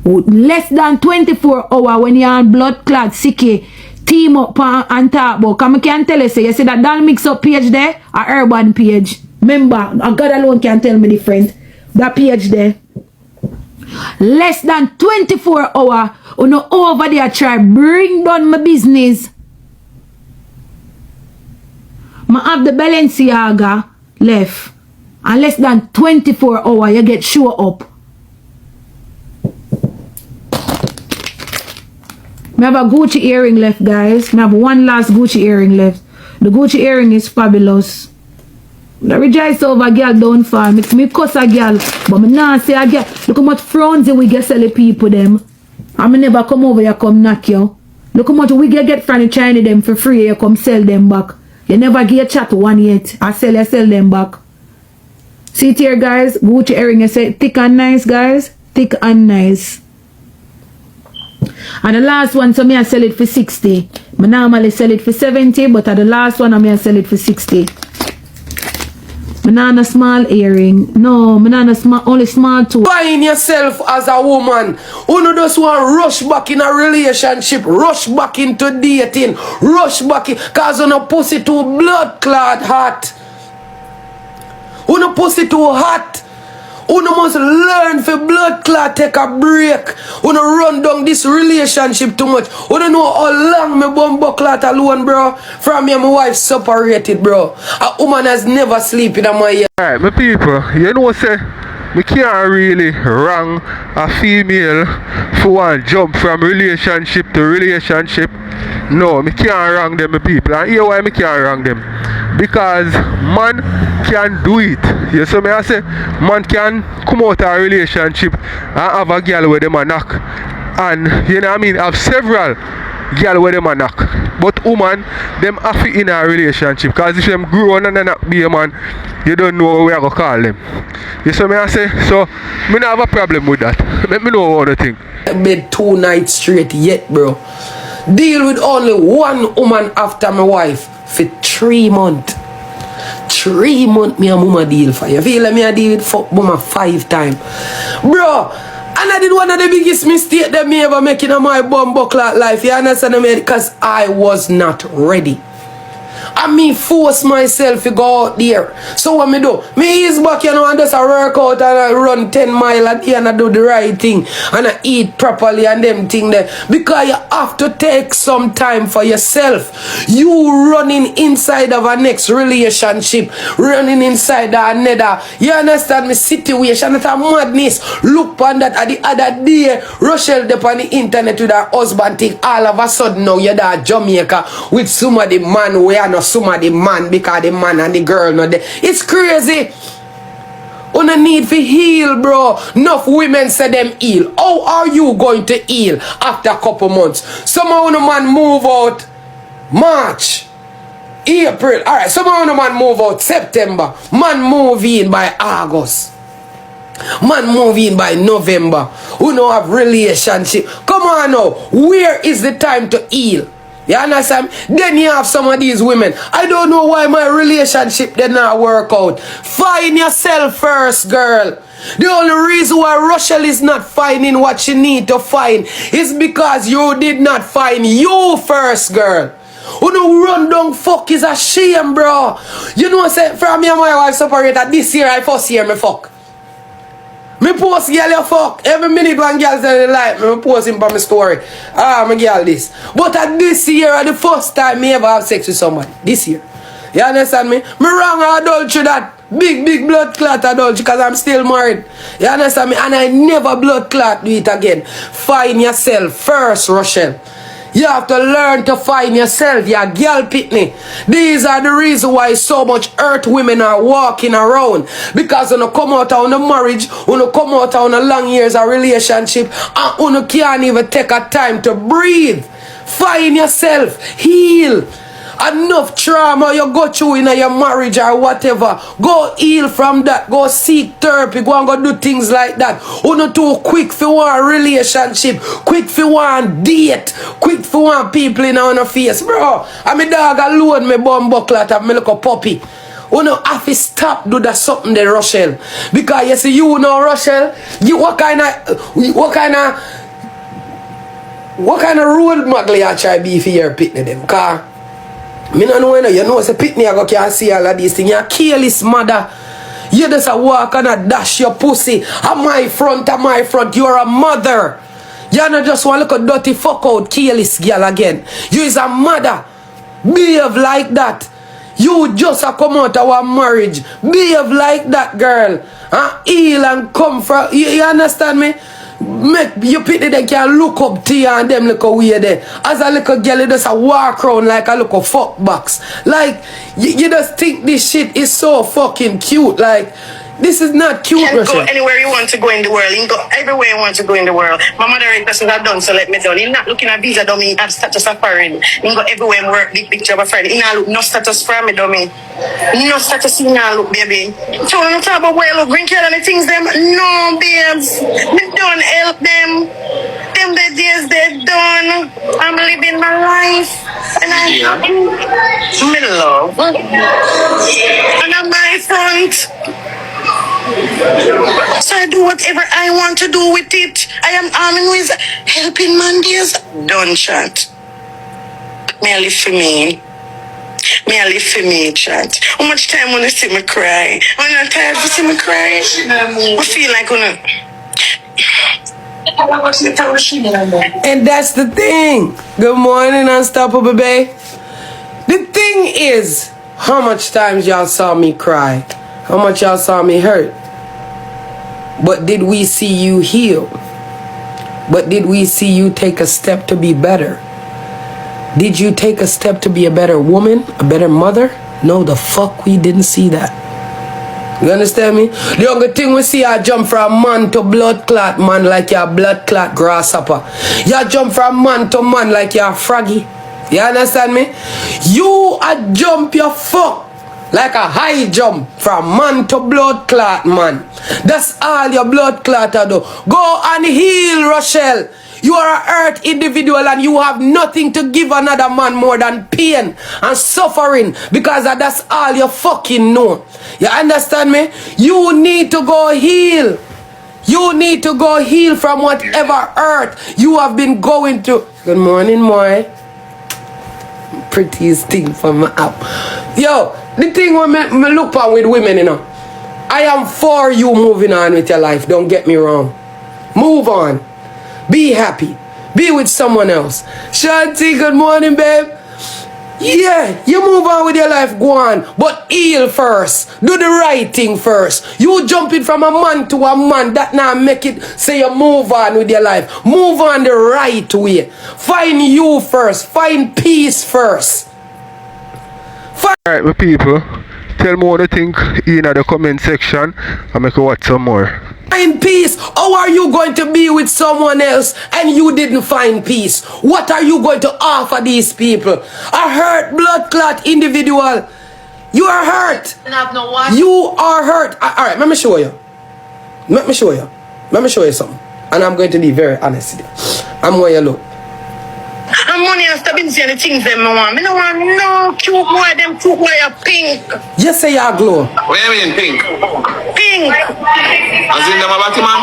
Less than 24 hours when you're on blood clot sicky. Team up and talk about. Come I can tell you, say, you see that Dan mix up page there, a urban page. Remember, God alone can tell me different. That page there. Less than 24 hours, you know, over there try bring down my business. I have the Balenciaga left. And less than 24 hours, you get show up. I have a Gucci earring left, guys. I have one last Gucci earring left. The Gucci earring is fabulous. I rejoice over a girl don't fall. Me cuss a girl, but me not say a girl. Look how much frowns we get sell the people them. And me never come over here come knock you. Look how much we get from the China them for free. You come sell them back. You never get chat one yet. I sell them back. See it here, guys. Gucci earring. I say thick and nice, guys. Thick and nice. And the last one, so me I sell it for 60. I normally sell it for 70, but at the last one I sell it for 60. I not a small earring. No, I not a small, only small too. Buying yourself as a woman. Who no just want rush back in a relationship, rush back into dating, rush back in, cause you no pussy too blood clot hot. Who no pussy too hot. Who no must learn for blood clot take a break. Who no run down this relationship too much. Who don't know how long me bumbo clot alone, bro. From me and my wife separated, bro. A woman has never sleep in my ear. Alright, my people, you know say we can't really wrong a female for one jump from relationship to relationship. No, me can't wrong them, my people. And here why me can't wrong them. Because man can do it. You see me I say man can come out of a relationship and have a girl where them a knock. And you know what I mean, have several girl where them a knock. But woman, them have to in a relationship. Because if them grow on and not be a man, you don't know what we are going to call them. You see me I say? So, me not have a problem with that. Let me know what you think. Bed 2 nights straight yet, bro. Deal with only one woman after my wife for 3 months. 3 months me and mama deal for you. Feel like me I deal with fuck mama 5 times. Bro, and I did one of the biggest mistakes that me ever make in my bumbo clot life. You understand me? Because I was not ready. And me force myself to go out there. So what me do? Me ease back, you know, and just a work out and I run 10 miles a day and I do the right thing. And I eat properly and them thing there. Because you have to take some time for yourself. You running inside of a next relationship. Running inside of another. You understand me? Situation. That's a madness. Look on that at the other day. Rochelle up on the internet with her husband thing. All of a sudden now you're there at Jamaica with somebody man where I know somebody man because the man and the girl not there. It's crazy. On a need for heal, bro. Enough women say them heal. How are you going to heal after a couple months? Somehow the man move out March, April. Alright, somehow the man move out September. Man move in by August. Man move in by November. Who don't have relationship. Come on now. Where is the time to heal? You understand? Then you have some of these women. I don't know why my relationship did not work out. Find yourself first, girl. The only reason why Rochelle is not finding what she need to find is because you did not find you first, girl. Who no run down fuck is a shame, bro. You know, say from me and my wife separated this year, I first year me fuck. Me post girl you fuck. Every minute one girl say they like me post him for my story. Ah, my girl this. But at this year, the first time me ever have sex with somebody. This year. You understand me? Me wrong adultery that. Big blood clot adultery because I'm still married. You understand me? And I never blood clot do it again. Find yourself first, Rochelle. You have to learn to find yourself, your girl pitney. These are the reasons why so much earth women are walking around. Because when you come out of a marriage, when you come out of a long years of relationship, and when you can't even take a time to breathe. Find yourself, heal. Enough trauma you go through in your marriage or whatever. Go heal from that. Go seek therapy. Go and go do things like that. You not too quick for one relationship. Quick for one date. Quick for one people in on your face. Bro, I'm a dog alone. Me bum buckler and me look a puppy. You know, have to stop do that something there, Rochelle. Because you see, you know, Rochelle, you what kind of road model you try be for your pitney them? Because me no know, you know, it's a pitney I go can see all of these things. You're a careless mother. You just a walk and a dash your pussy. At my front. You're a mother. You're not just one little dirty fuck out careless girl again. You is a mother. Behave like that. You just a come out of a marriage. Behave like that, girl. Heal and comfort. You understand me? Make you pity they can look up to you and them look away there. As a little girl, you just a walk around like a little fuck box. Like, you just think this shit is so fucking cute. Like, this is not cute. You can go anywhere you want to go in the world. You can go everywhere you want to go in the world. My mother person that done, so let me done. You're not looking at visa dummy at status of foreign. You can go everywhere and work big picture of a friend. You not look no status for me dummy. No status you not look, baby. So when you talk about where look green and the things them, no babes. Me don't help them. Them the days they done. I'm living my life. And I'm happy. Me love. And I'm my front. So I do whatever I want to do with it. I am arming with helping Mondays. Done, chat. May I live for me? May I live for me, chat? How much time when you see me cry? When you're tired to see me cry? I feel like And that's the thing. Good morning, Unstoppable Babe. The thing is, how much times y'all saw me cry? How much y'all saw me hurt? But did we see you heal? But did we see you take a step to be better? Did you take a step to be a better woman? A better mother? No, the fuck we didn't see that. You understand me? The only thing we see, I jump from man to blood clot man like you're a blood clot grasshopper. You jump from man to man like you're a froggy. You understand me? You a jump your fuck like a high jump from man to blood clot man. That's all your blood clot do. Go and heal, Rochelle. You are an earth individual and you have nothing to give another man more than pain and suffering because that's all you fucking know. You understand me? You need to go heal. You need to go heal from whatever earth you have been going through. Good morning, Moy. Prettiest thing from my app. Yo, the thing when me look at with women, you know, I am for you moving on with your life. Don't get me wrong. Move on. Be happy. Be with someone else. Shanti, good morning, babe. Yeah, you move on with your life, go on. But heal first. Do the right thing first. You jumping from a man to a man, that now make it say you move on with your life. Move on the right way. Find you first. Find peace first. Alright, my people, tell me what you think in the comment section and make you watch some more. Find peace. How are you going to be with someone else and you didn't find peace? What are you going to offer these people? A hurt blood clot individual. You are hurt. You are hurt. Alright, let me show you. Let me show you. Let me show you something. And I'm going to be very honest with you. I'm going to look. I'm money and stability and the things them I want. I don't want no cute boy, them cute boy are pink. Yes, say you're glow. What do you mean pink? Pink. thing. As in them a batty man?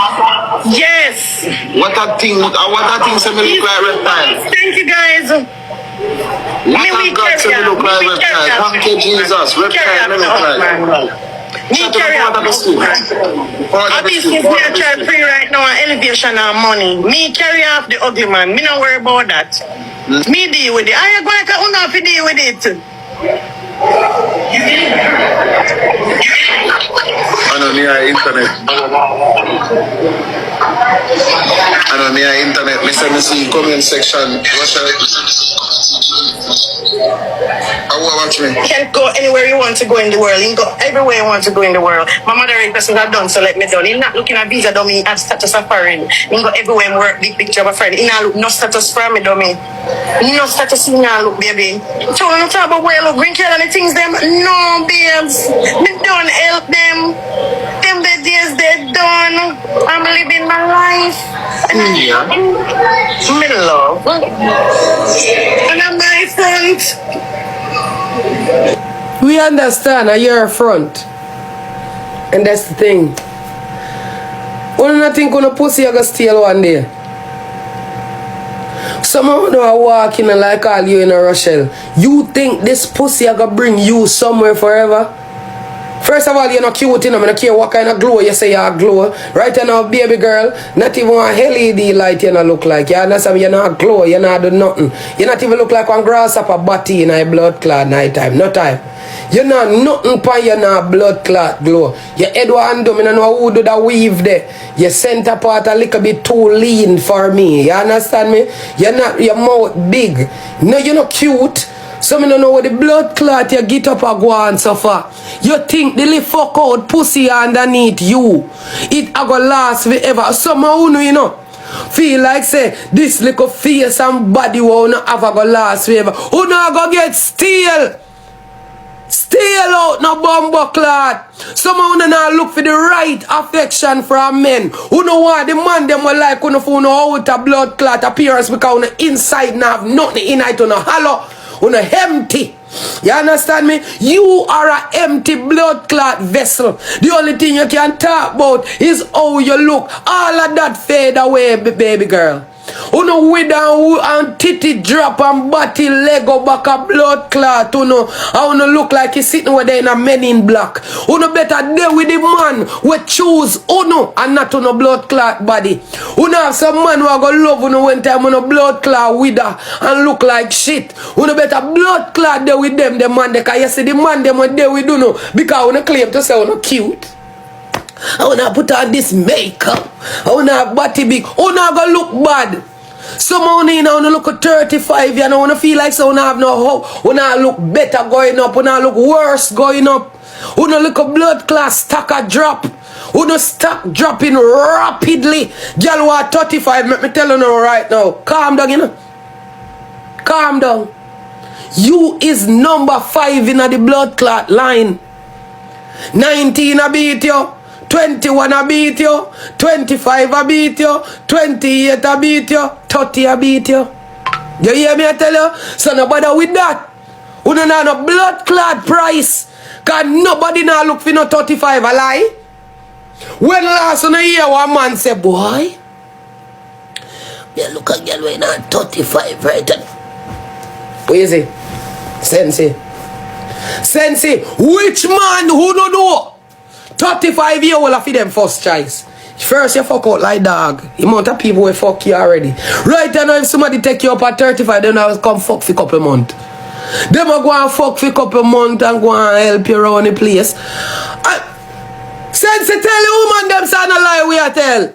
Yes. What a thing, what a thing say me look like reptile. Thank you guys. What a God say me look like reptile. Thank you Jesus, reptile me look like. Me carry up. Business me a try free right now and elevation and money. Me carry up the ugly man. Me not worry about that. Me deal with it. I ain't going to have to deal with it. I know me internet. I know me internet. Me say me see comment section. How watch me? You can go anywhere you want to go in the world. You can go everywhere you want to go in the world. My mother person have done, so let me done. He's not looking at visa dummy at status of foreign. You can go everywhere and work big picture of a friend. He not look no status for me dummy. No status in now look baby. So when you talk about where look green care and the things them, no babes. Me don't help them. Them the days they done. I'm living my life. And I'm me love. And I'm my front. We understand that you're a front. And that's the thing. One not think on a pussy I go steal one day. Some of them are walking like all you in a Rochelle. You think this pussy I go bring you somewhere forever? First of all, you're not cute, you know. I don't care what kind of glow you say you glow. Right now, baby girl, not even a LED light you not look like. You understand? You're not glow, you're not do nothing. You not even look like one grasshopper body in a blood clot night time. No time. You're not nothing pan you're not blood clot glow. Your head one dumb, you don't know who do that weave there. Your center part a little bit too lean for me. You understand me? You're not, your mouth big. No, you're not cute. So me don't know what the blood clot you get up and go on so far. You think the little fuck out pussy underneath you. It a go last forever. Somehow you know. Feel like say this little face and body will not have a go last forever. Who not go get steal? Steal out no bumbo clot. Somehow you not look for the right affection from men. Who know what the man them will like when you know out a blood clot appearance because on the inside now have nothing in it on a hollow. On a empty. You understand me? You are an empty blood clot vessel. The only thing you can talk about is how you look. All of that fade away, baby girl. You know, with and titty drop and body leg go back a blood clot, you know. I wanna look like you sitting over there in a Men in Black. You know, better there with the man we choose, you know, and not on a blood clot body. You know, have some man who are gonna love you know, one time on a blood clot with her and look like shit. You know, better blood clot there with them, the man, because you see the man them when there with you know, because I wanna claim to say you know cute. I wanna put on this makeup. I wanna have body big. I wanna go look bad. Some money now wanna look at 35. You know wanna feel like so wanna have no hope. Wanna look better going up. Wanna look worse going up. Wanna look a blood class stack a drop. Wanna stack dropping rapidly. Girl who are 35. Let me tell you now right now. Calm down, you know. Calm down. You is number 5 in the blood clot line. 19 I beat you. 21 I beat you, 25 I beat you, 28 I beat you, 30 I beat you. You hear me I tell you? So nobody with that. We don't have no blood clot price. Cause nobody now look for no 35 a lie. When last on a year one man say, boy, you look a girl when I'm 35 right then. What is it? Sensei. Sensei, which man who don't know? 35 years will have them first choice. First you fuck out like dog. The amount of people will fuck you already. Right now if somebody take you up at 35, then I'll come fuck for a couple months. Them will go and fuck for a couple months and go and help you around the place. Since you tell the woman them say no lie we are tell.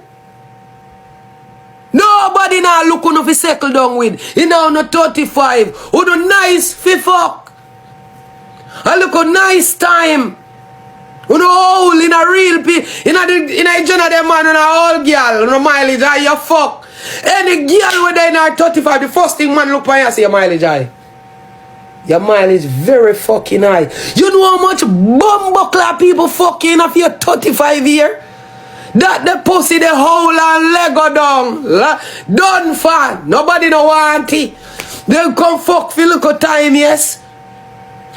Nobody now look on if you settle down with. You know no 35. Who do nice fi fuck. I look a nice time. You know, all in a real in a general man and a old girl, no mileage, you fuck. Any girl when they in her 35, the first thing man look for you see your mileage high. Your mileage very fucking high. You know how much bumbuckler people fucking if you're 35 years? That the pussy the whole and Lego down. Done for. Nobody no want it. They come fuck for look at time, yes.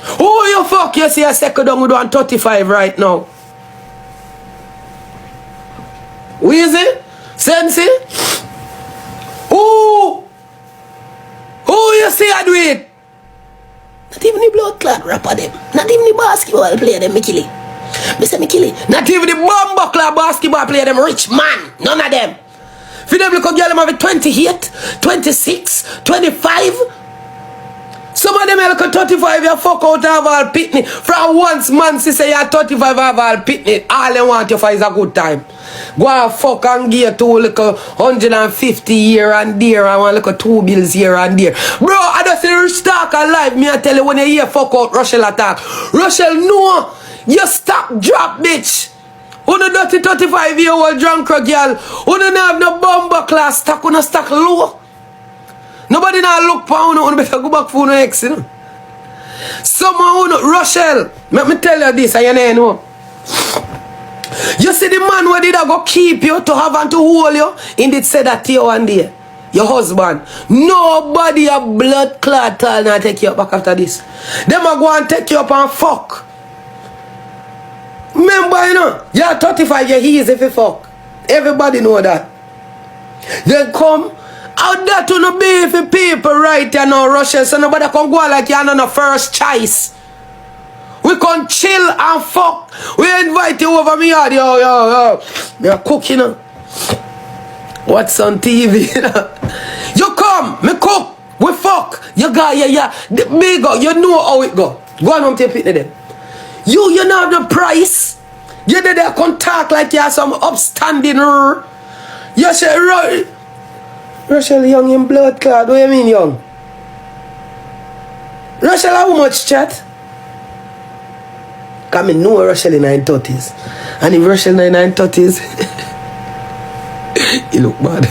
Who you fuck you see a second down with 135 right now? Weezy? Sensi? Who you see I do it? Not even the blood clot rapper them. Not even the basketball player them, me kill it. Me say me kill it. Not even the bomb club basketball player them, rich man. None of them. For them look a girl them have 28, 26, 25. Some of them look at 35, you fuck out of all pitney. From once man say you're 35 of all pitney. All they want you for is a good time. Go and fuck and get to like 150 here and there. I want like a 2 bills here and there. Bro, I just say rich talk alive. Me I tell you when you hear fuck out Rochelle attack. Rochelle, no, you stop drop bitch. Who no dirty 35-year-old drunk girl. Who no have no bomber class stock. Who no stock low. Nobody now look for you. Better go back for no ex, you know. Someone who Rochelle, let me tell you this, and you know. You see the man where did I go keep you to have and to hold you? He did say that to you one day. Your husband. Nobody a blood clot tall now take you up back after this. Them a go and take you up and fuck. Remember, you know, you're 35, you're easy if you fuck. Everybody know that. Then come out there to no beefy people right here now, Rochelle, so nobody can go like you're on a first choice. We can chill and fuck. We invite you over me yard, yo. You're cooking, you know. What's on TV, you know? You come, me cook, we fuck. You go, yeah. The big go, you know how it go. Go on home to pick them. You know have the price. You did there can talk like you have some upstanding. You say, Rochelle young in blood clot. What do you mean young? Rochelle how much chat? Because I know Rochelle in 930s. And if Rochelle in 930s, he look bad.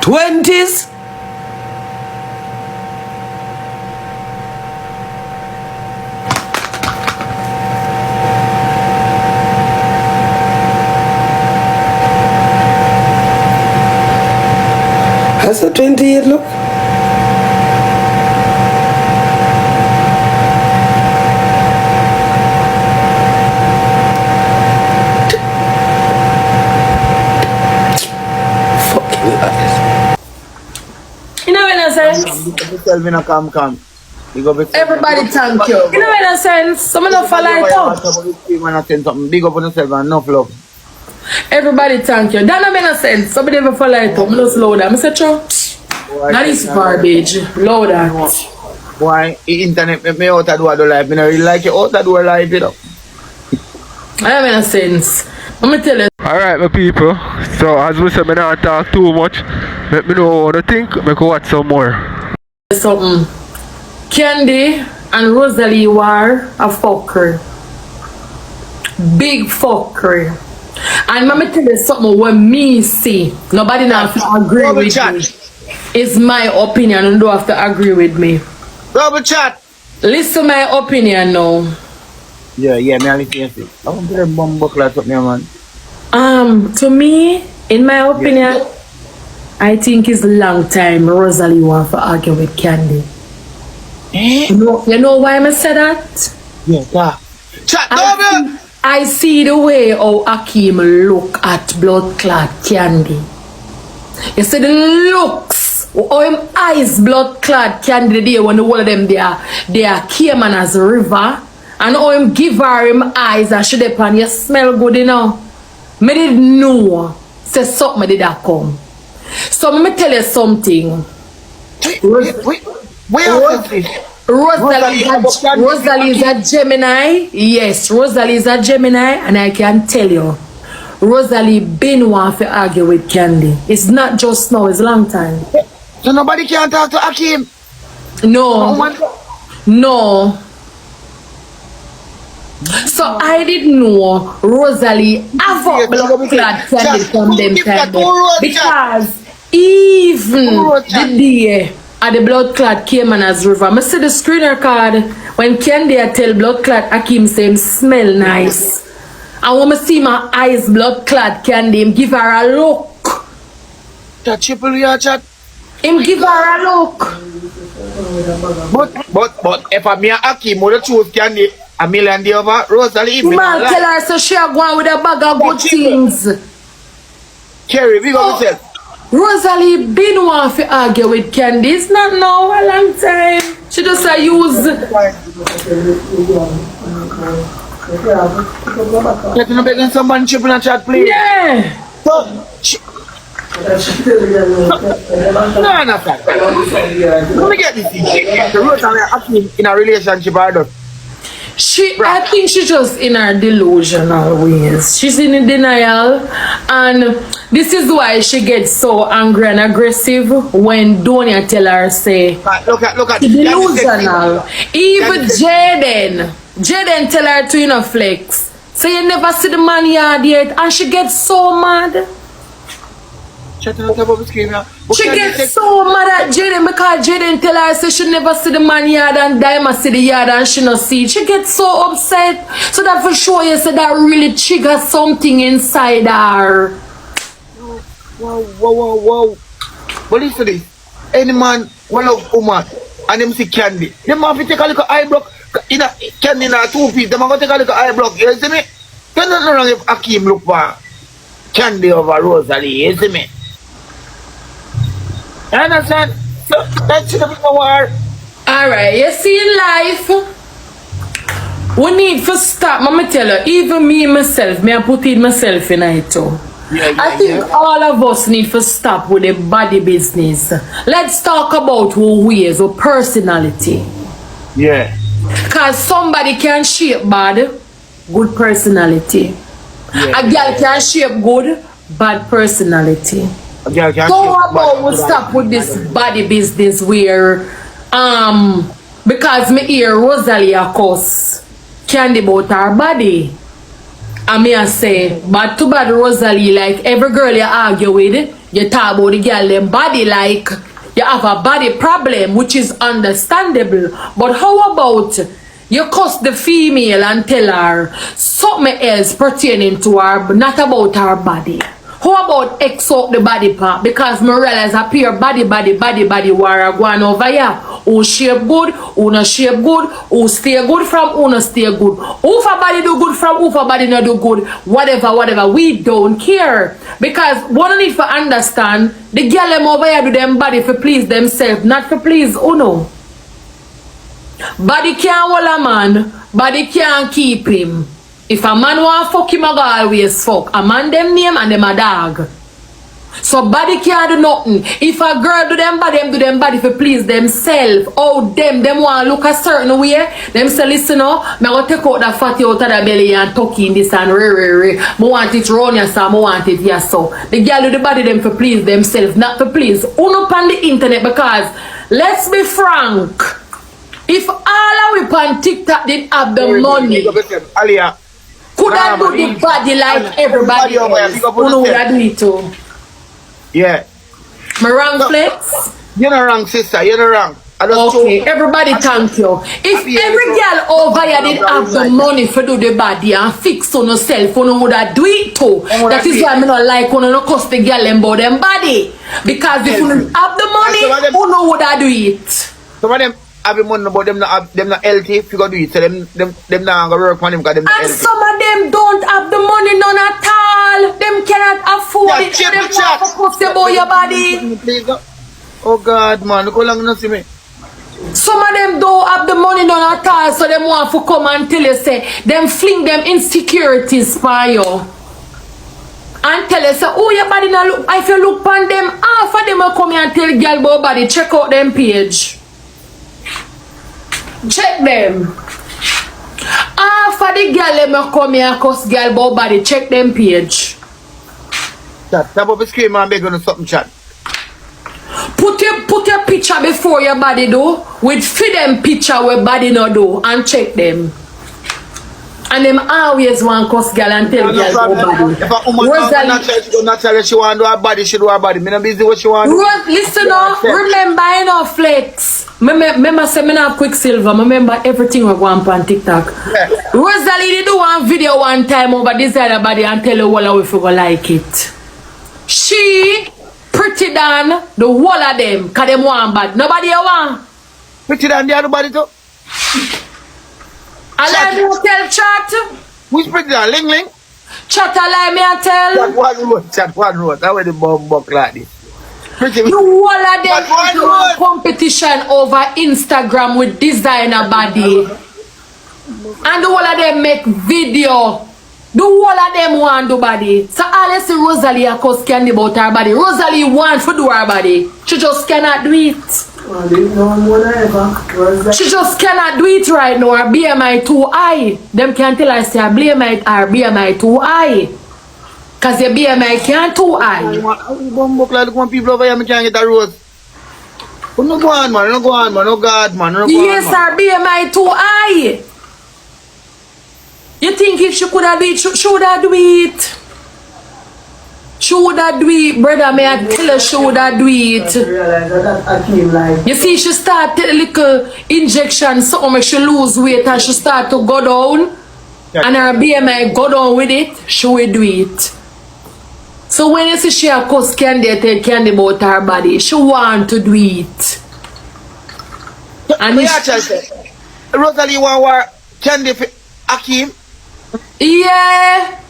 20s? That's a 28 look. You know what I sense? Everybody thank you. You know what I sense? Some of them fall like up. Big up on yourself and enough love. Everybody thank you. That don't make no sense. Somebody ever fall like up. I'm just louder. I'm say true. That is garbage. Louder. Boy, the internet make me out of do life. I really like it out of do life, you know. I don't make no sense. Let me tell you. Alright, my people. So, as we said, I don't talk too much. Let me know what you think. I can watch some more. Something. Candy and Rosalie were a fucker. Big fucker. And let me tell you something what me see. Nobody now have to agree with me. It's my opinion and don't have to agree with me. Double chat. Listen to my opinion now. Yeah, me only listen. I want to bomb buckler up me, man. To me, in my opinion, I think it's a long time Rosalie want to argue with Candy. You know why I say that? Yeah. Chat, I see the way how Akeem look at blood clot Candy. You see the looks, how him eyes blood clot Candy the day when the whole of them they are came on as a river, and how him give her him eyes and should upon you smell good, you know. Me did know say something did that come. So let me tell you something. Rosalie is a Gemini. Yes, Rosalie is a Gemini, and I can tell you, Rosalie been want to argue with Candy. It's not just now, it's a long time. So nobody can talk to Akeem? No. So I didn't know Rosalie have a blood clot Candy from them time. Because even the day at the blood clot came on as river. I see the screen record when Candy tell blood clot Akeem say him smell nice. And when I see my eyes blood clot Candy, him give her a look. That triple your chat. Him give her a look. But if I'm here Akeem would choose Candy, a million day over Rosalie. Man, tell her so she a going with a bag of good things. Cherry, big up yourself. Rosalie been want to argue with Ckedest, not now, a long time. She just a use. Let me begin someone chip in a chat, please. Yeah. So, no, Let me get this thing. The Rosalie actually in a relationship, I don't. I think she's just in her delusional ways. She's in denial, and this is why she gets so angry and aggressive when Donia tell her say, look at delusional. Even Jayden tell her to flex. So you never see the man yard yet, and she gets so mad. She gets so mad at Jayden because Jayden tell her say she never see the man yard and Diamond see the yard and she not see it. She gets so upset. So that for sure you say that really triggers something inside her. Whoa. But listen to this. Any man will love woman and them see candy. Them have to take a little eye block in a candy in a 2 feet. Them have to take a little eye block. You see me? There's nothing wrong if Akeem look for candy over Rosalie. You see me? You understand? So that should have been war. Alright, you see in life, we need to stop. Mama tell her, even me myself, I put in myself in it too. I think all of us need to stop with the body business. Let's talk about who we is, our personality. Yeah. Because somebody can shape bad, good personality. A girl can shape good, bad personality. So how about we stop with this body business where because me hear Rosalie of course candy about her body. And me I say bad to bad Rosalie, like every girl you argue with, you talk about the girl them body like you have a body problem, which is understandable. But how about you cuss the female and tell her something else pertaining to her, but not about her body? How about X up the body part? Because I realize a pair body war going over here. Who shape good, who not shape good, who stay good from, who not stay good. Who for body do good from, who for body not do good. Whatever. We don't care. Because one need to understand, the girl them over here do them body for please themselves, not for please Uno. Body can't hold a man, body can't keep him. If a man want fuck him, I go always fuck. A man them name and them a dog. So body can't do nothing. If a girl do them body for please themselves. Oh them want look a certain way. Them say listen now, I go take out that fatty out of the belly and tuck in this and re. I want it round yes, I want it yes so. The girl do the body them for please themselves, not for please. Uno on the internet because let's be frank. If all of we on TikTok did have the money, could I do the body like everybody else? Who would I do it too? Yeah. My wrong flex? You're not wrong, sister. You're not wrong. Okay, everybody thank you. If every girl over here did have the money for do the body and fix on herself, you would have do it too. That is why I not like when you cost the girl about them body. Because if you have the money, you would have do it. Some of them have the money, but them not healthy. If you go do it, so them not gonna work on them because them not healthy. And some of them don't have the money none at all. Them cannot afford it. Them want to cost about your body. Oh God, man, look how long you see me. Some of them don't have the money none at all, so them want to come and tell you say them fling them insecurities for you. And tell you say, oh your body not look. If you look on them, half of them will come here and tell girl about body. Check out them page. Check them. Half of the girl them will come here and cuss girl about body. Check them page. That about the screen man beg on something chat. Put your picture before your body do. With feed them picture where body no do and check them. And them always want cuss girl and tell girl about body. If a woman naturally she want to do her body, she do her body. Me not busy what she want. Listen up, remember I know flex. Remember say me have Quicksilver. Remember everything we go on TikTok. Yeah. Rosalie did do one video one time over this other body and tell you all if you go like it. She pretty than the whole of them, cause them want bad. Nobody want. Pretty than the other body too. I like you tell chat. Which Pretti that? Ling Ling? Chat I like me I tell. Chat one road. That way the bomb buck like this. Pretti. You all of them do a competition over Instagram with designer body. And the whole of them make video. The whole of them want do body. So all you see Rosalie a cause candy about her body. Rosalie wants to do her body. She just cannot do it. She just cannot do it right now. Her BMI too high. Them can tell her say her BMI too high. Cause your BMI can't too high. Bomb like the people over here, I can't get a rose. No go on, man. No go on, man. No God, man. No go yes, on, man. her BMI too high. You think if she could have do it, she would have do it. She would have do it, brother. May I tell her she would have do it. You see, she start take a little injection, so make she lose weight and she start to go down. And her BMI go down with it, she will do it. So when you see she a cause candy, take candy about her body, she want to do it. And Rosalie want candy for Akeem? Yeah.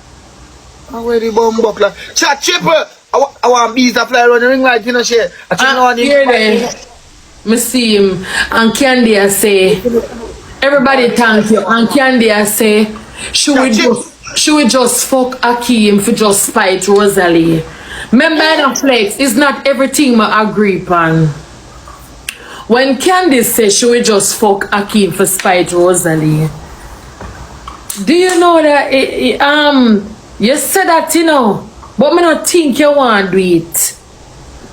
Where the bomb buckler? Chat triple. I want bees to fly around the ring light, you know, shit. Here they. Me see him. And Candy I say, everybody thank you. And Candy I say, she will just fuck Akeem for just spite Rosalie. Remember in flex, it's not everything I agree upon. When Candy says she will just fuck Akeem for spite Rosalie. Do you know that you said that, you know, but me not think you want to do it.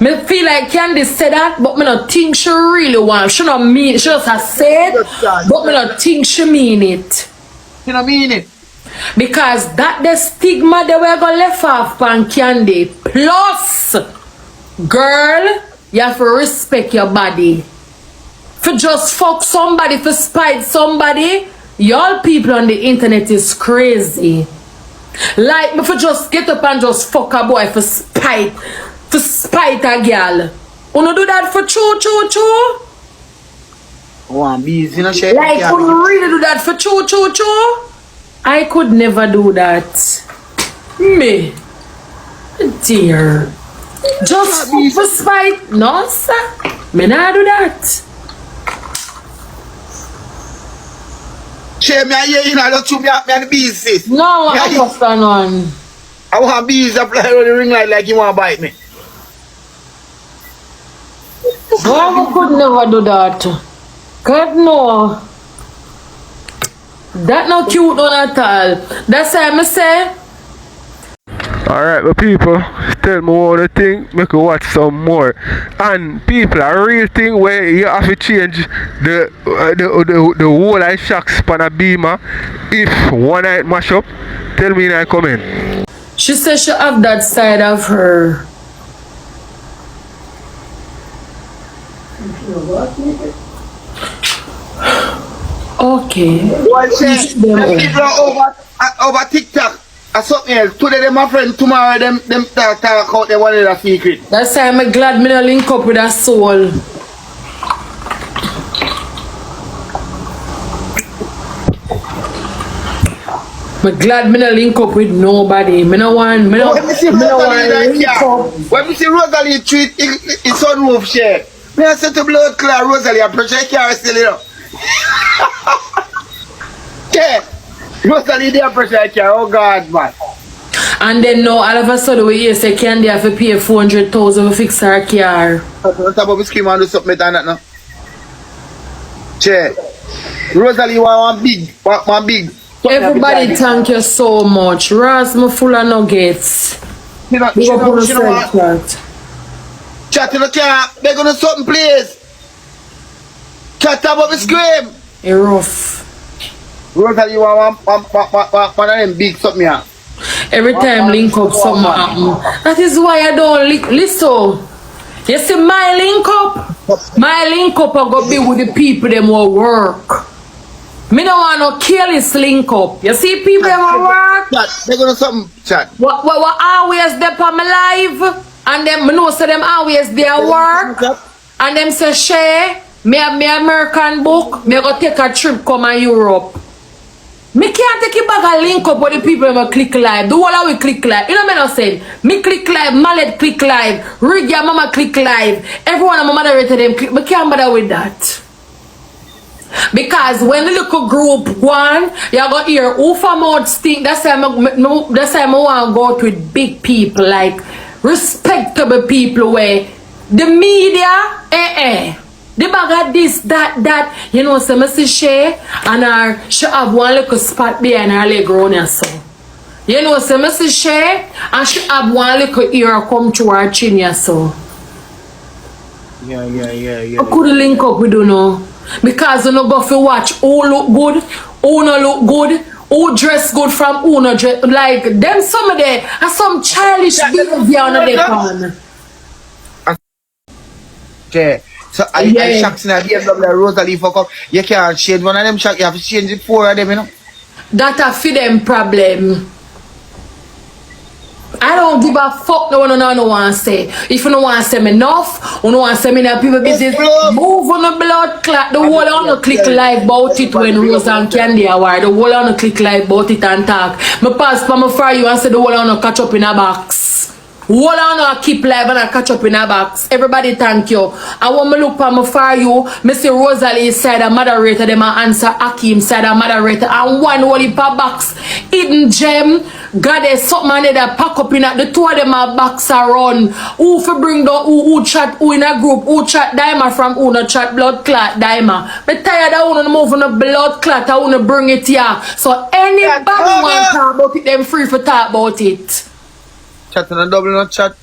Me feel like Candy said that, but me not think she really want. She not mean. She just has said, but me not think she mean it. You not mean it? Because that the stigma they were gonna left off on Candy. Plus, girl, you have to respect your body. For just fuck somebody, for spite somebody, y'all people on the internet is crazy. Like me for just get up and just fuck a boy for spite a girl. Wanna do that for choo? One bees, you know, shit. Like wanna really do that for choo? I could never do that. Me, dear, just for spite. No, sir. Me not do that. Share me here, you know, just shoot me up me and the bees, sis. No, I understand one. I want bees to fly around the ring light like you want to bite me. No, I could never do that. God, no. That not cute one at all. That's why I say. Alright, but people, tell me what you think, make you watch some more. And people, a real thing where you have to change the whole eye shocks pan a beamer if one night mash up, tell me in a comment. She says she have that side of her. Okay. What say? People are over TikTok. I something else. Today them my friend, tomorrow them talk out they want a secret. That's why I'm glad me not link up with a soul. I'm glad me not link up with nobody. Me no want link up. When we see Rosalie treat it's on roof share. Me I said to blood clot Rosalie I pressure car still you know. Yeah. Rosalie there pressure car, oh God man. And then now all of a sudden we hear say Candy have to pay 400,000 to fix her car. What about me scream and do something like that now? Che. Rosalie want one big. Everybody thank you so much. Ras me full of nuggets. Chat, you know can't they're gonna something please. Chat about me scream. It's rough. Rosalie want one of them big something here. Every time link up something happen. That is why I don't listen. You see my link up I go be with the people them who work. Me don't want no careless link up. You see people them who work. They're gonna something chat. What always there on my live and them me know say them always there work and them say share me have me American book me go take a trip come to Europe. Me can't take it back and link up with the people who click live. The whole of we click live. You know what I'm saying? Me click live, Mallet click live, Ringa mama click live. Everyone of my moderator them click. Me can't bother with that. Because when the little group one, you got hear who from out stink. That's why I want to go out with big people, like respectable people where the media, the bag of this, that, you know, so Mrs. Shay and she have one little spot behind her leg around her so. You know, so Mrs. Shay and she have one little ear come to her chin so. Yeah. I couldn't link up with you know. Because you know go for watch who look good, who no look good, who dress good from who no dress like them some of them are some childish behavior on the con. Okay. So I shocks in a BMW Rosalie fuck up. You can't change one of them shocks, you have to change it 4 of them, you know. That a for them problem. I don't give a fuck no one no want to say. If you don't want to say me enough, you don't want to say me in people business, move on the blood clot. The whole on the click live about it when Rose and Candy are. The whole on the click live about it and talk. Me pass for me for you and say the whole on the catch up in a box. Whole on the keep live and I catch up in a box. Everybody thank you. I want me look for me for you. Me see Rosalie side a moderator, them a answer Hakim side a moderator. And one whole per box. Hidden gem. God is something that pack up in the two of them are box around. Who for bring down who chat who in a group, who chat Daima from who no chat blood clot Daima. But tired of who no move on the blood clot, I wanna bring it here. So anybody want to talk about it, them free for talk about it. Chat and a double not chat.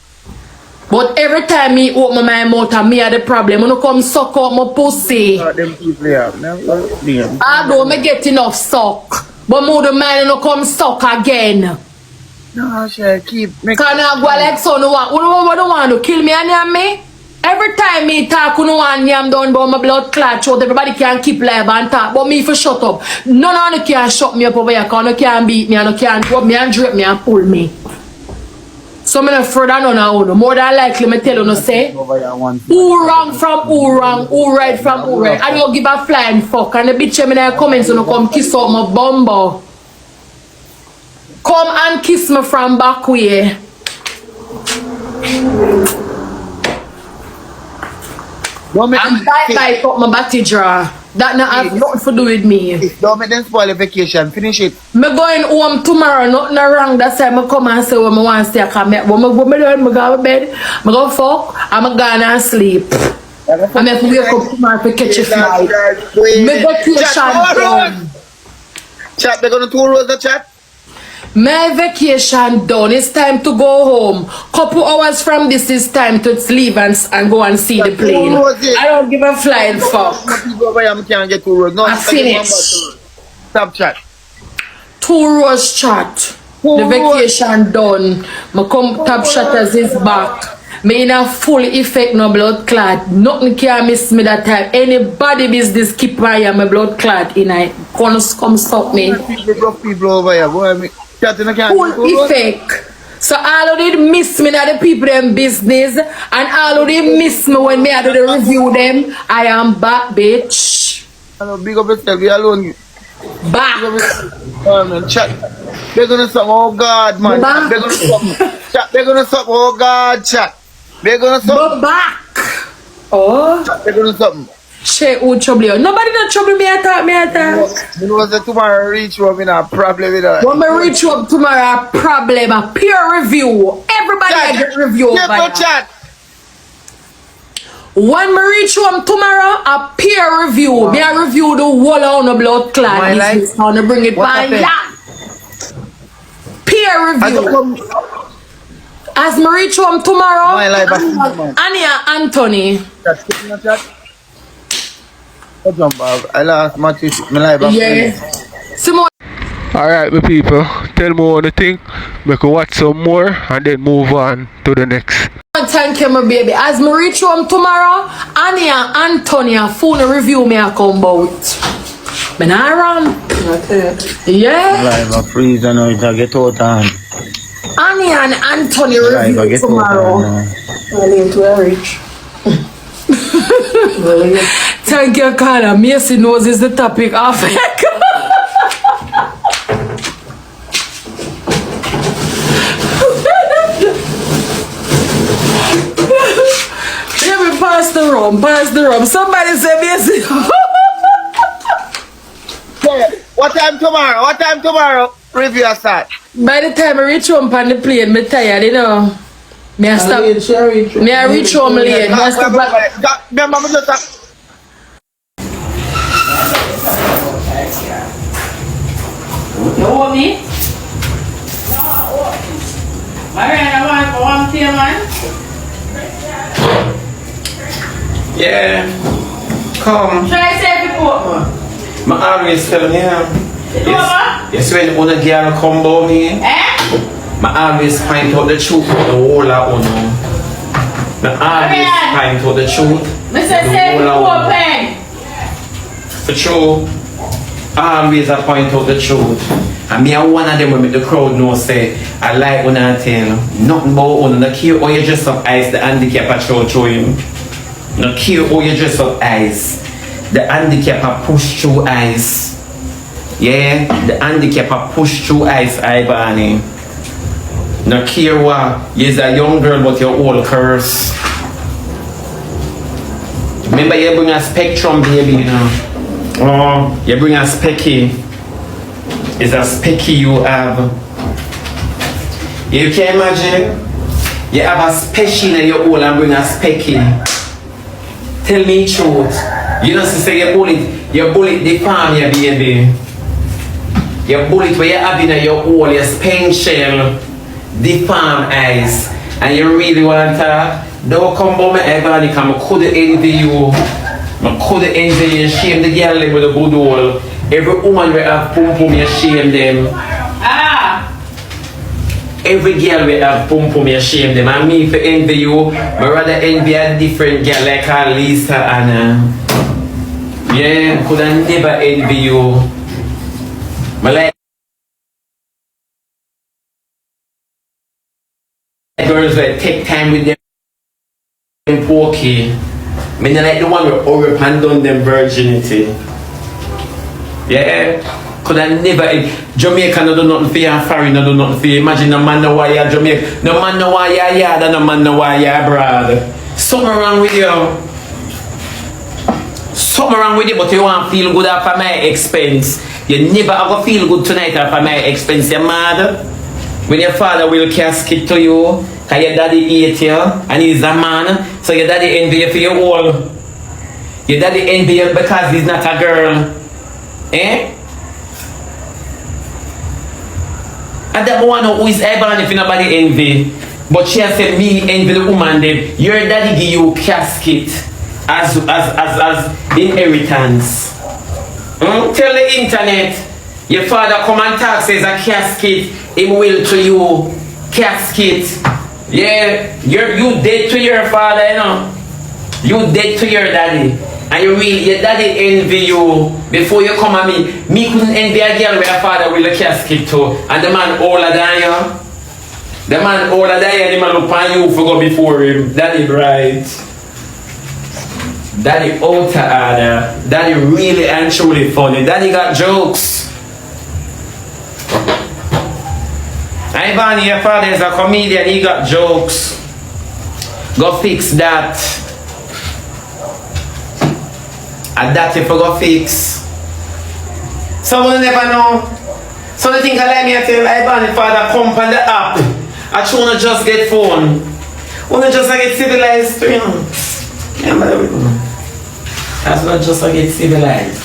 But every time me open my mouth and me had the problem, when I come suck out my pussy. Them people here. I don't me get enough suck. But more the man no come suck again. No, sure, keep Can I go like so no one don't want to kill me and yam me? Every time me talk no one yam down about my blood clot short, everybody can keep live and talk. But me for shut up. None of you can shut me up over here, cause no can beat me and no can drop me and drape me and pull me. So me no afraid of none of you. More than likely me tell you no say who wrong from who wrong, who right from who right. I don't give a flying fuck. And the bitch in the comments no come kiss out my bumbo. Come and kiss me from back way. And bite up my body draw. That not have nothing to do with me. Don't make them spoil the vacation. Finish it. Me going home tomorrow. Nothing wrong. That's why I come and say when I want to stay. When I go to bed, I go fuck, I'm going to sleep. I'm going to wake up tomorrow to catch a flight. Me vacation done. Chat, they're going to tour the chat? My vacation done. It's time to go home. Couple hours from this is time to leave and go and see the plane. I don't give a flying fuck. I finished. Stop chat. 2 rows chat. The vacation done. I come top shot as his back. Me in a full effect no blood clot. Nothing can miss me that time. Anybody business keep my blood clot in I come stop me. People over here. Full effect. So all of them miss me that the people them business and all of them miss me when me I do the review them. I am back, bitch. Hello, big up yourself, you alone. Back. Oh man, chat. They're gonna suck, oh God, man. Back. They're gonna suck. Chat, they're gonna suck, oh God, chat. They're gonna suck. Back. Oh. Chat, they're gonna suck. She who trouble you. Nobody not trouble me at all, You know that tomorrow reach home in a problem with that. When me reach up tomorrow, a problem, a peer review. Everybody I get review over chat. When me reach home tomorrow, a peer review. Wow. Me a review the whole on the blood clot. This is to bring it back. Peer review. As me reach home tomorrow, Anya Anthony. I lost my life. Yeah. Alright, my people, tell me what you think. We can watch some more and then move on to the next. Thank you, my baby. As me reach home tomorrow, Anya and Antonia phone review me a come out. Me not run. Yeah. Live a freeze and it a get out and Anya and Antonia review tomorrow. Well, to reach. Thank you, Carla. Macy knows is the topic of rum, pass the rum. Somebody say me. What time tomorrow? What time tomorrow? Review start. By the time I reach home on the plane, me tired, you know. Me I stop. Me I reach home late. Me I stop back. Remember me just. You want me? Alright, I want to man. Yeah. Come. Try to say before. I always tell him. Yes, when one girl come by me, I always find out the truth of the whole of one. I always find out the truth. Mr. Say before pen. For true. I always point out the truth. And me are one of them will make the crowd know say I like when I tell nothing about one. No care how you dress up eyes, the handicap I show him. No care how you dress up eyes, the handicap I push through eyes. Yeah, the handicap I push through eyes, Ivany. No care what, you're a young girl but you're old curse. Remember you bring a spectrum baby, you know. Oh, you bring a specky. It's a specky you have. You can imagine? You have a specky in your hole and bring a specky. Tell me truth. You know say you bullet the farm, your baby. Your bullet where you have in your hole, your spank shell, the farm eyes. And you really want to, don't come by me ever because I couldn't envy you. I couldn't envy you, shame the girl with a good hole. Every woman will have pum pum, you shame them. Every girl will have pum pum, you shame them. And me, if I envy you, I rather envy a different girl like Lisa and yeah, could I never envy you. I like girls that take time with them pokey. I mean, I like the one with hurry up and done them virginity. Yeah, could I never Jamaica no do nothing for you and foreign no do nothing for you. Imagine no man know why you're Jamaica. No man know why you're yard and no man know why you're abroad. Something wrong with you. Something wrong with you, but you want to feel good after my expense. You never ever feel good tonight after my expense. You're mad. When your father will casket to you, because your daddy ate you, and he's a man, so your daddy envy you for your whole. Your daddy envy you because he's not a girl. Eh? And that one who is able if nobody envy. But she has said me envy the woman then. Your daddy give you casket as inheritance. Tell the internet. Your father come and talk says a casket, him will to you. Casket. Yeah, you dead to your father, you know. You dead to your daddy. And your daddy envy you before you come at me. Me couldn't envy a girl where a father will a casket to. And the man older than you. The man older than you, the man look on you for go before him. Daddy bright. Daddy outer order. Daddy really and truly funny. Daddy got jokes. Ivany, your father is a comedian, he got jokes. Go fix that. And that you forgot fix. Someone never know. So the thing I like me I tell Ivany father come on the app. I try to just get phone. Wanna just get civilized, you know. That's not just to get civilized.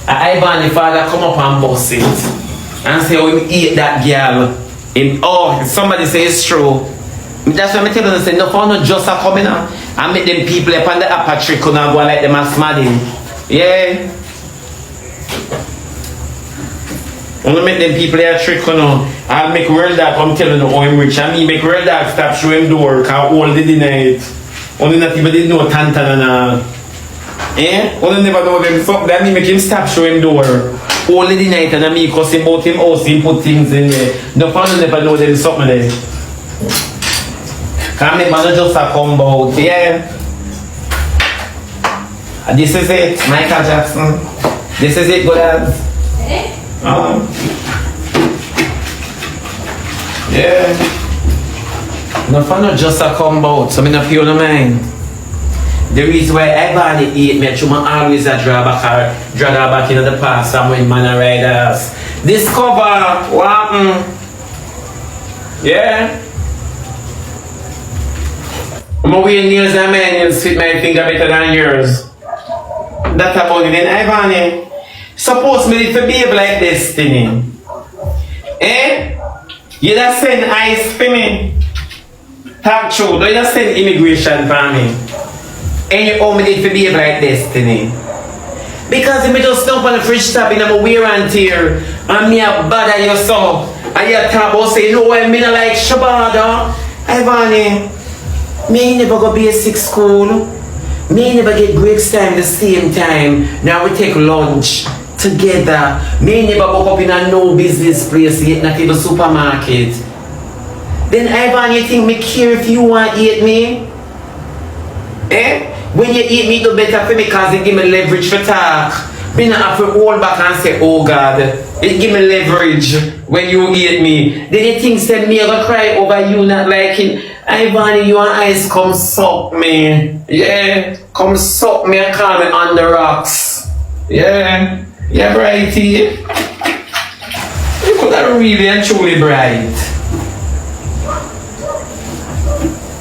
Ivany father come up and bust it. And say, oh, he eat that girl. Somebody say it's true. That's why I'm telling them, say, no, for not just a coming up. I make them people up on the upper trick and go like them as smadding. Yeah. I'm gonna make them people a trick, you know. I'll make real dog come telling them, oh, I'm rich. I mean, make real dog stop showing him door, because all they didn't it. Only not even didn't know Tantan and eh? Only never know them fuck that, me make him stop showing door. Only the night and me cause him about him house, he put things in there. The fan never know there is something there. Can't make man just a come out, yeah. And this is it, Michael Jackson. This is it, good lads. Yeah. No fan just a come out, so me not feel no mind. The reason why Ivany hate me, Chuma always a draw back into the past, and when man riders. Discover what happened. Yeah? I'm wearing nails and my nails fit my finger better than yours. That's about it. Then Ivany, suppose me to behave like destiny. Eh? You just send ice for me. Talk true, you just send immigration for me. And you owe me to behave like destiny. Because if me just stump on the fridge top in my wear and tear, and me a bother you so, and you talk about say, no, I mean like Shabada. Ivany, me never go basic school. Me never get breaks time the same time. Now we take lunch together. Me never walk up in a no business place yet, not even supermarket. Then Ivany, you think me care if you want to eat me? Eh? When you eat me, do better for me because it give me leverage for talk. Me not have to hold back and say, oh God, it give me leverage when you eat me. Then you think say me I gonna cry over you not liking. Ivany, you and ice come suck me. Yeah, come suck me and call me on the rocks. Yeah, yeah, brighty. You could have really and truly bright.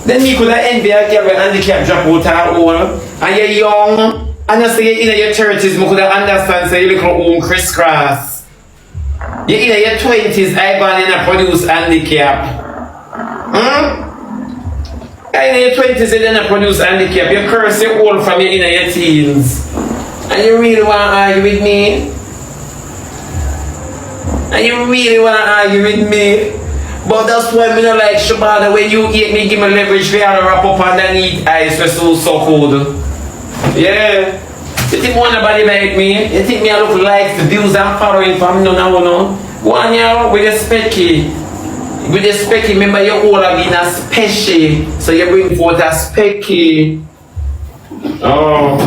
Then me could have envy a girl with handicap drop out her own. And you're young, and you say you're in your 30s, me could have understand say you look like own crisscross. You're in your 20s, Ivany and produce handicap. In your 20s, you didn't produce handicap. You curse your old from your in your teens. And you really want to argue with me? And you really want to argue with me? But that's why me not like Shabada. When you eat me, give me leverage for you to wrap up underneath ice for so cold. Yeah. You think one nobody like me? You think me I look like the views I'm following from no. Go on here with the specky. With the specky, remember you all have been a special. So you bring forth a specky. Oh.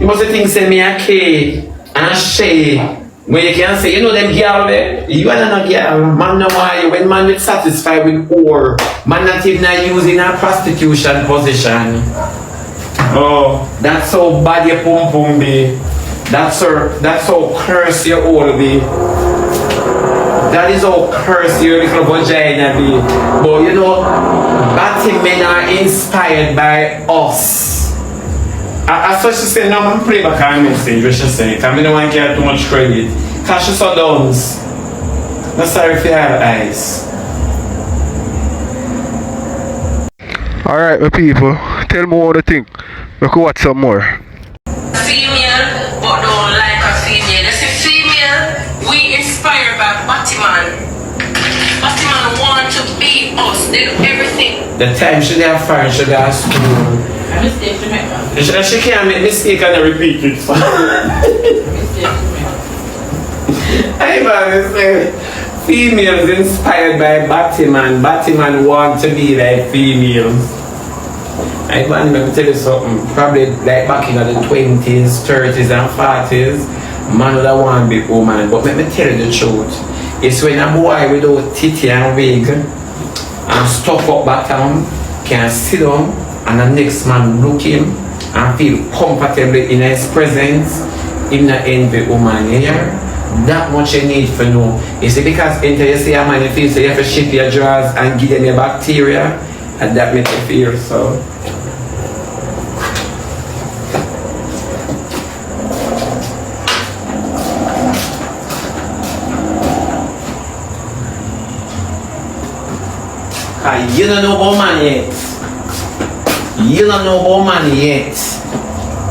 You must think say me a K and Shay. When you can say, you know them girl there, you are not a girl. Man know why when man is satisfied with whore, man not even using a prostitution position. Oh, that's so bad your pum pum be. That's so curse your all be. That is how curse your little vagina be. But you know, batty men are inspired by us. I thought she said, no, I'm play back her message, what she said. Because I don't want to give her too much credit. Because she saw downs. I'm sorry if you have eyes. Alright, my people, tell me what you think. We could watch some more. Female, but don't like a female. You see, female, we inspired by Batman. Batman want to be us. They do everything. The time she have fire, she have school. She can't make mistake and repeat it. I say, females inspired by Batman. Batman want to be like females. I want to tell you something. Probably like back in the 20s, 30s and 40s, man would want to be woman. But let me tell you the truth. It's when a boy without titty and wig and stuff up bottom can sit down and the next man look him and feel comfortable in his presence, in the envy woman here. That much you need to know. You see, because until you see a man, you feel so you have to shit your drawers and give them your bacteria, and that makes you feel so. You don't know about man yet. You don't know about man yet.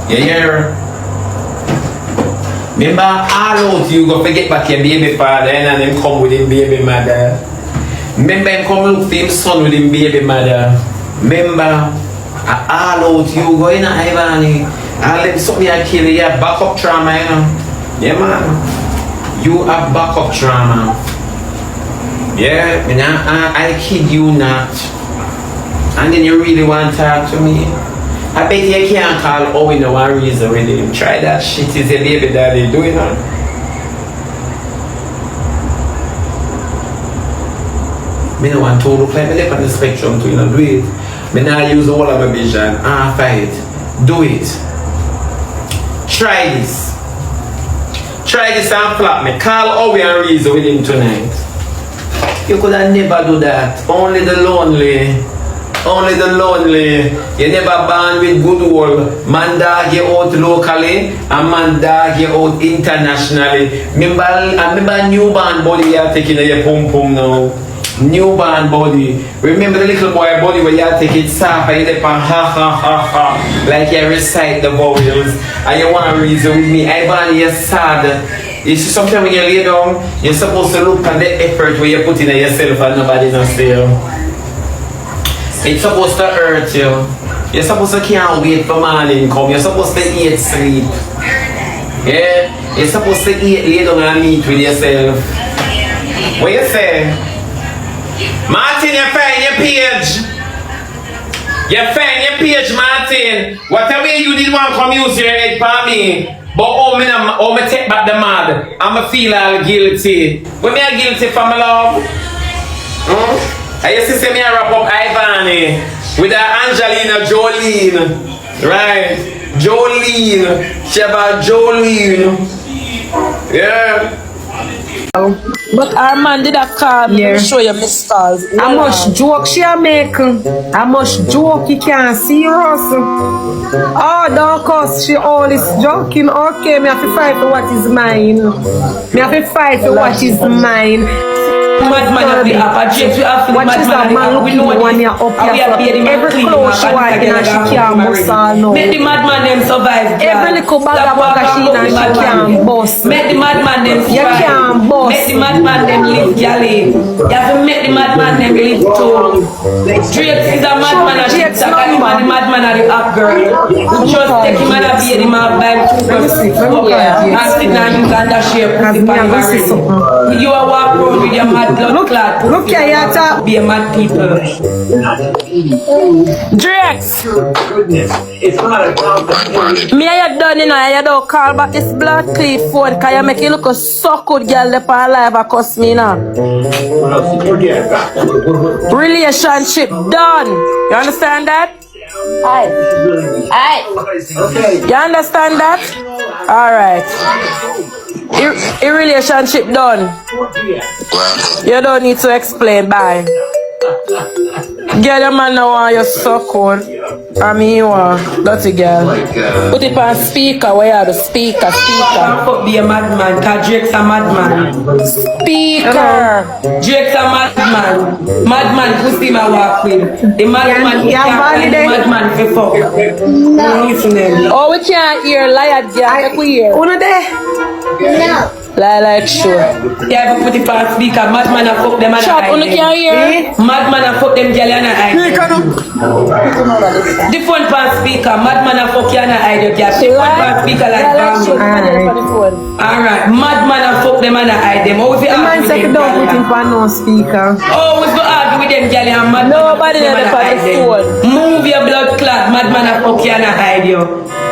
You hear? Remember, all out you go forget back your baby father and then come with him baby mother. Remember him come look for him son with him baby mother. Remember, all out you go in a Ivany. All them something you kill you have backup trauma, you know. Yeah man. You have backup trauma. Yeah, I kid you not. And then you really want to talk to me? I bet you can't call Owen no one reason with him. Try that shit, is a baby daddy doing it. Me no want to look like me left on the spectrum to do it. Me now use the whole of my vision. Fight. Do it. Try this. Try this and flop me. Call Owie and Reason with him tonight. You could have never do that. Only the lonely. Only the lonely. You never born with good old. Man dog you out locally and man dog you out internationally. Remember newborn body you are taking your pum pum now. Newborn body. Remember the little boy body where you are taking soft and you depend ha ha ha ha. Like you recite the vowels and you want to reason with me. I born you sad. You see sometimes when you lay down, you're supposed to look at the effort where you put in yourself and nobody knows there. It's supposed to hurt you. You're supposed to can't wait for morning come. You're supposed to eat sleep. Yeah? You're supposed to eat, lay down and meet with yourself. What you say? Martin, you find your page. You find your page, Martin. Whatever you did want to come use your head for me. But me take back the mad. I'ma feel all guilty. When me are guilty for my love? I used to say me a wrap up Ivany with Angelina Jolie, right? Jolene, Sheba Jolene, yeah. But our man did a call me to show you Miss Calls. How much joke she make? How much joke you can see us? Oh, don't cause she always joking. Okay, me have to fight for what is mine. Me have to fight for what is mine. Madman of the upper James, we have to what is that man looking one year up here? Every clothes she wear and she can't bust all now. Make the madman them survive. Every little bag of she can't bust. Make the madman them survive. You can't bust. Make the madman them live, Gally. You have to make the madman them live too. Drake is a madman and she's a madman of the up girl. We just take him and be the man by and sit down in Uganda share pussy party. You are walk around with your mad blood clot. Look here, you talk. Be a mad people. Drax. Me and you done, you know, you don't call back this blood clean phone because you make you look so good, girl, the pan live and cuss me now. Relationship done. You understand that? Aye. You understand that? Alright. Your relationship done. You don't need to explain. Bye. Girl, your man now want you so cool. I mean you want dirty girl. Put it on speaker. Where are the speaker? Fuck be a madman, cause Drake's a madman. Speaker. Drake's a madman. Madman pussy my walk with. The madman can't find the madman for fuck. Oh, we can't hear liar girl. We hear. Who there? No. Lie like sure. Yeah, but put it on speaker. Madman a fuck them and I can't hear. Madman a fuck them girl and I. The phone pan speaker. Madman a fuck you and I. You can't put pan speaker like that. Alright. Madman a fuck them and I. Them. How we argue with them? Don't put it on no speaker. Oh, we go argue with them girl and madman. Nobody never put the phone. Move your blood clot. Madman a fuck you and I hide you.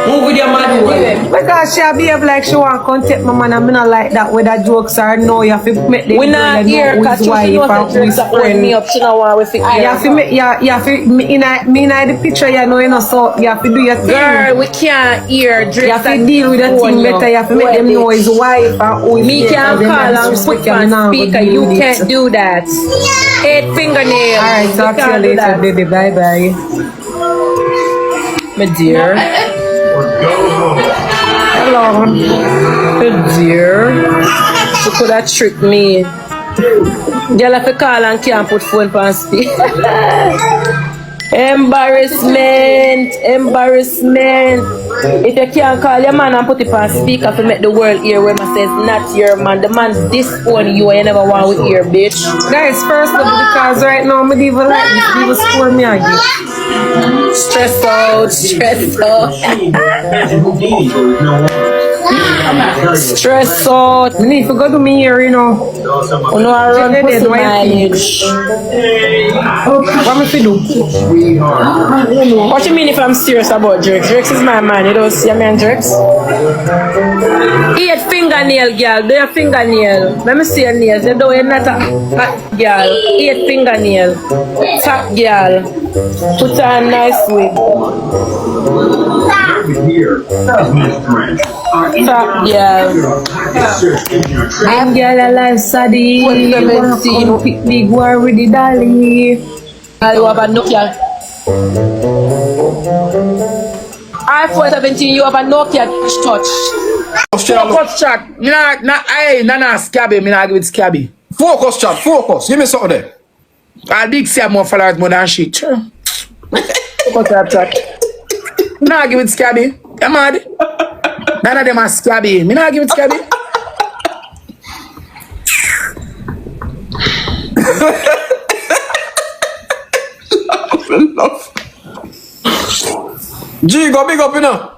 Move with your mad one. Because she behave like she want to take my man and me not like that with her jokes or no, you have to make them we not here because she knows that Drake's friend me up. She don't want to you have to make, you have to, me in the picture, you know, so you have to do your thing. Girl, we can't hear Drake's. You have to deal with the thing better, you have to make them know his wife and who me can't call and put on speaker, you can't do that. 8 fingernails. Alright, talk to you later, baby, bye bye. My dear. Hello. Oh dear. She could have tricked me. Girl, if you call and can't put phone on speak. Embarrassment. If you can't call your man and put it on speaker to make the world hear when man says not your man. The man disown you and you never want to hear, bitch. Guys, first of all, because right now I'm even like this, people score me again. Stress out. Stress out. Me need to go to me here, you know. You know, I run pussy mileage. What me fi do? What you mean if I'm serious about Drex? Drex is my man. You don't see me and Drex? 8 fingernail, girl. Do your fingernail. Let me see your nails. You know you're not a hot girl. 8 fingernail. Top girl. Put on a nice wig. Top girl. I'm girl alive, Sadie. 17. Pick me, go with the dolly. You have a Nokia. iPhone 17, you have a Nokia touch. Focus chat. Nah, scabby. Me nah give it scabby. Focus chat. Focus. Give me something there. I'll big say more followers more than shit. Sure. Focus chat. Nah give it scabby. You mad? None of them are scabby. Me nah give it scabby. G, go big up, you know.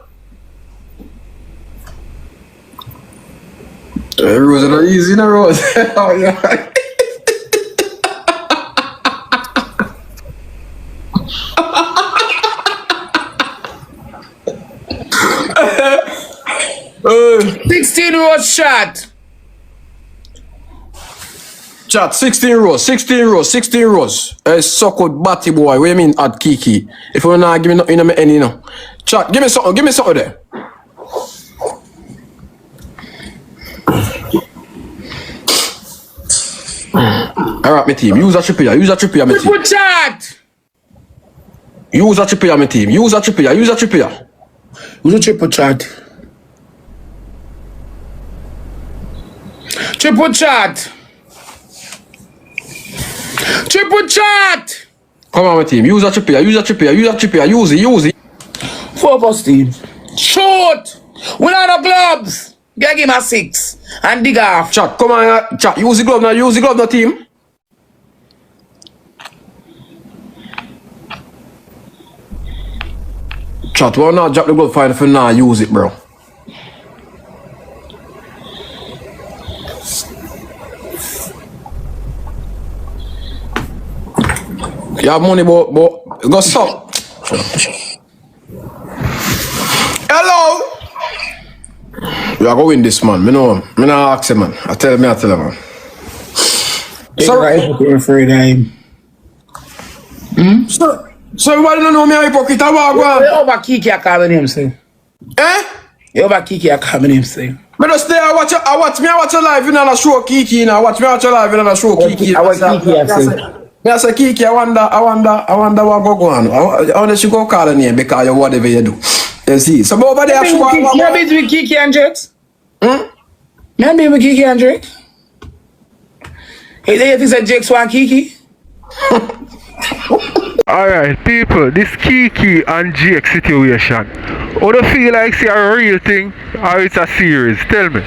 Rose are easy, no Rose. Oh, yeah. uh, 16 Rose shot. Chat, 16 rows. So good batty boy. What do you mean add Kiki? If you not give me nothing, any no. Chat, give me something there. Alright, my team. Use a triple, my team. Triple chat. Use a triple, my team. Use a triple. Use a triple chat. Triple chat. Triple chat. Come on, my team. Use a triple. Use it. Focus, team. Shoot. Without the gloves. Get him a 6 and dig off. Chat, come on, chat. Use the glove now, team. Chat, why not drop the glove fine for now? Use it, bro. You have money, but go suck. Hello. You are going this man. Me know. Me not ask him, man. I tell him, man. So I'm afraid of him. So you want to know me a hypocrite? You over Kiki a calling him, say. Eh? You over Kiki a calling him, say. Me just stay. I watch your live in a show Kiki. I watch your live in a show Kiki. I watch Kiki. I say Kiki. I wonder what go on. I wonder she go call her name because you whatever you do. You see. So over there, maybe with Kiki and Drex. Maybe with Kiki and Drex. Hey, you think Drex want Kiki? Alright, people, this Kiki and Jake situation. How do you feel like it's a real thing or it's a series? Tell me.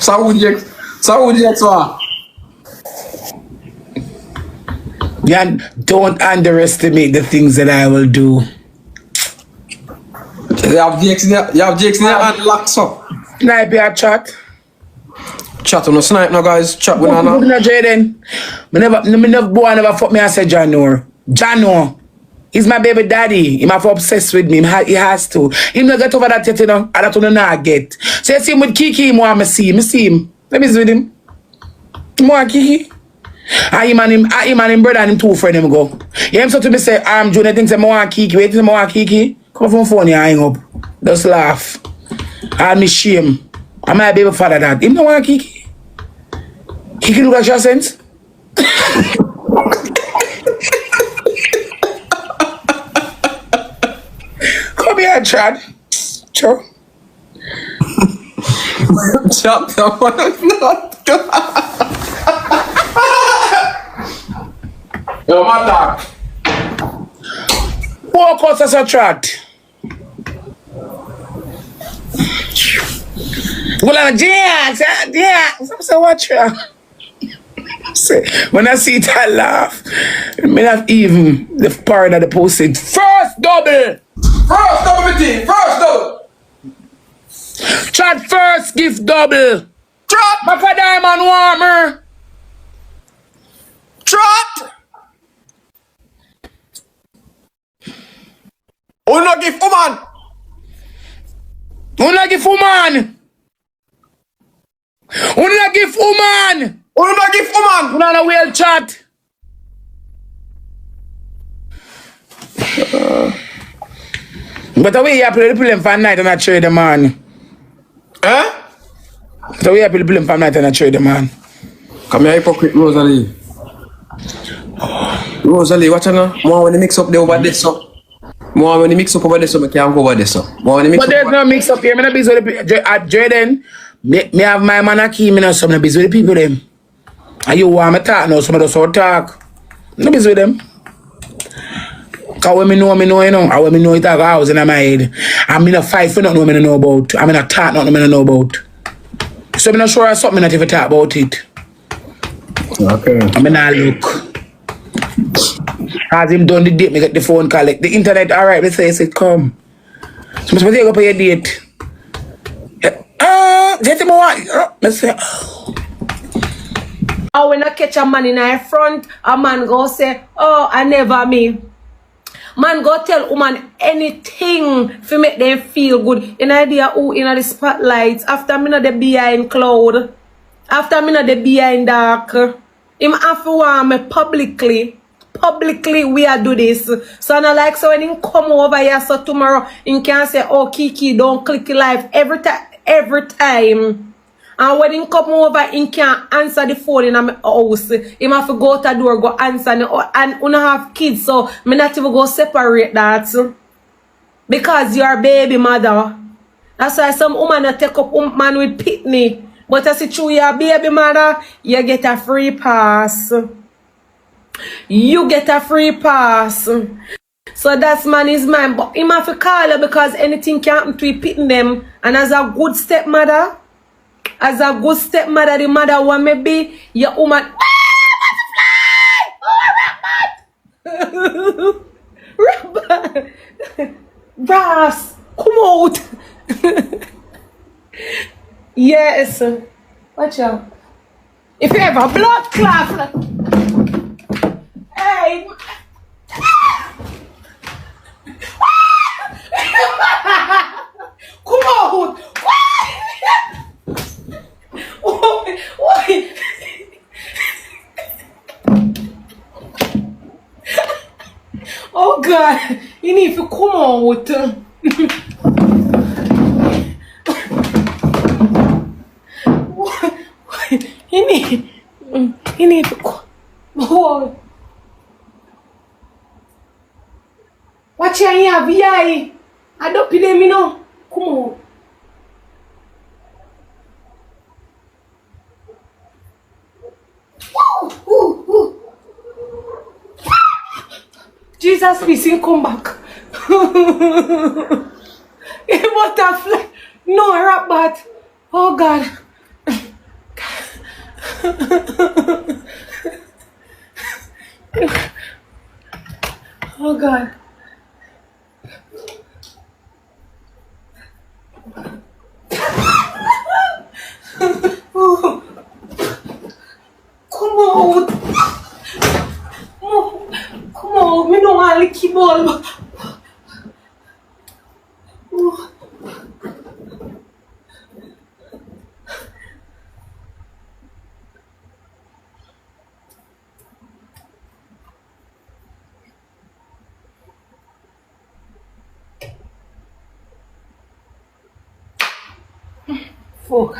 So would Jake want? Yeah, don't underestimate the things that I will do. You have Jake's in there and locks up. Snipe your chat. Chat on the snipe now, guys. Chat with Nana. Jayden. Me never boy never fuck me and say Jano. He's my baby daddy. He might obsessed with me. He has to. He not get over that yet, you know. I don't know get. So you see him with Kiki, I see him. Let me see with him. More Kiki. Him and him brother and him two friend him go. You him so to me say, I'm Junior thinks I'm more Kiki. Wait till more Kiki. Come from phone, you hang up. Just laugh. And me shame. I my baby father that. Him no want Kiki. Kiki look at your sense. Come here, Chad. Cho. Chad, not. Yo, my dog. Walk out as a Chad. Well, I'm so watch you. When I see it, I laugh. I may not even the part of the post said, first double, my team, first double. Chat first, gift double. Trot! Back a diamond warmer. Trot! Oh, no give woman! Una give woman. Una give woman. Oh, no give woman! Una no whale chat. But the way you play the film for night and I trade the man. Eh? The way you play the film for night and I trade the man. Come here, hypocrite Rosalie. Rosalie, watch now. More when you mix up the over this so. More when you mix up over this so, I can't go over this so. More when you mix But up. there's no mix up here. I'm not busy with the people. At Jayden, me have my man a key. I'm not busy with the people them. And you want me talk now, some of us all talk. I'm not busy with them. Cause when me know, you know. And when me know it have a house in my head. I'm in a fight for nothing I don't know about. I'm in a talk nothing I don't know about. So I'm not sure of something that if I talk about it. Okay. I'm not look. As him done the date, me get the phone call. Like, the internet, alright, let's say it come. So I'm supposed to take up your date. Get him what? Let's say, Or when I catch a man in the front, a man go say, oh, I never me. Man go tell woman anything to make them feel good. In idea who in the spotlight. After me not the behind cloud. After me not the behind dark. Him have to want me publicly. Publicly we are do this. So I like so when him come over here so tomorrow he can say, oh Kiki, don't click live every time. And when he come over, he can't answer the phone in my house. He have to go to the door, go answer. And we have kids, so me not even go separate that. Because you're a baby mother. That's why some woman take up man with pitney. But as it's true, you're a baby mother, you get a free pass. You get a free pass. So that's man is mine. But he have to call her because anything can happen to you pitting them. And as a good stepmother, the mother want me be your woman. Oh, Rabat! Brass, come out. Yes. Watch out. If you have a blood clot. Hey. Come out. Why? Oh God, you need to come out. You need to come. Watch your ear, VI. I don't pay them, you know. Come on. Jesus, please, come back. A butterfly. No, Rabat. Oh, God. Oh, God. Oh. Come out. Come on, me don't want to lick your ball. Fuck.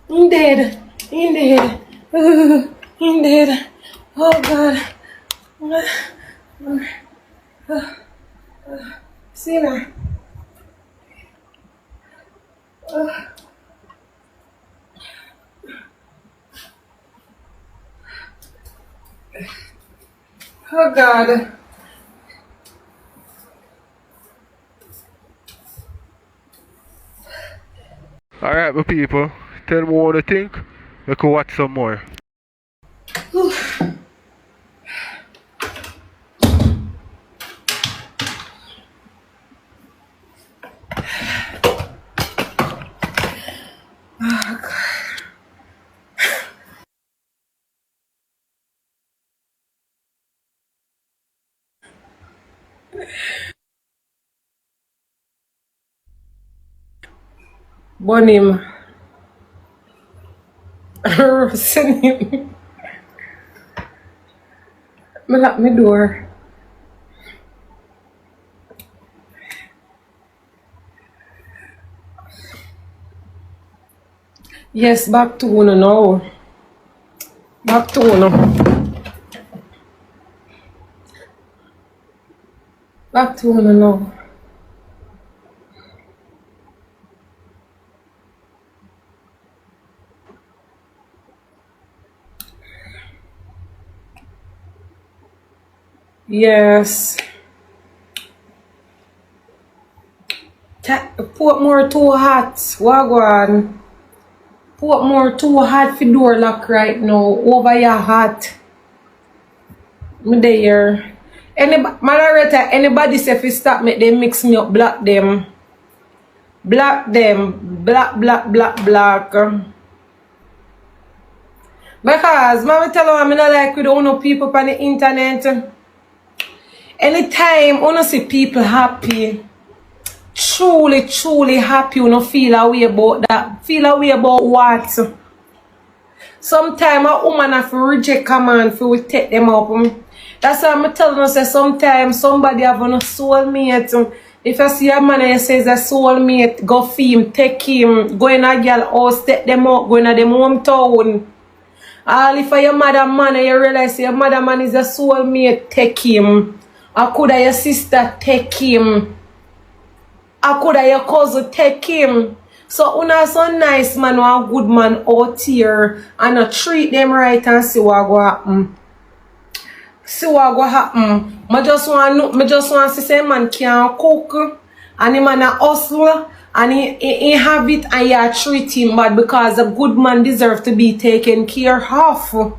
I'm dead. I'm dead. I'm dead. Oh God. See now. Oh God. Alright, my people. Tell me what you think. We can watch some more. Burn him. Send him. Me lock my door. Yes, back to Uno now. Back to Uno. Back to Uno now. Yes. Portmore too hot. Wagwan. Portmore too hot for door lock right now. Over your hot. Me there. Anybody say if you stop me, they mix me up, block them. Block them. Black. Because, mommy tell you, I'm not like with no people on the internet. Anytime you see people happy, truly happy, you feel a way about that. Feel a way about what? Sometimes a woman have to reject a man for we take them up. That's why I'm telling you, say sometimes somebody have a soulmate. If you see a man and you say a soulmate, go for him, take him, go in a girl house, take them out, go in a them hometown. All if your mother man and you realize your mother man is a soulmate, take him. I could have your sister take him. I could have your cousin take him. So una so nice man or a good man out here and I treat them right and see what go happen. See what go happen. I just want to say man can cook and the man a hustle and he have it and you treat him bad because a good man deserve to be taken care of.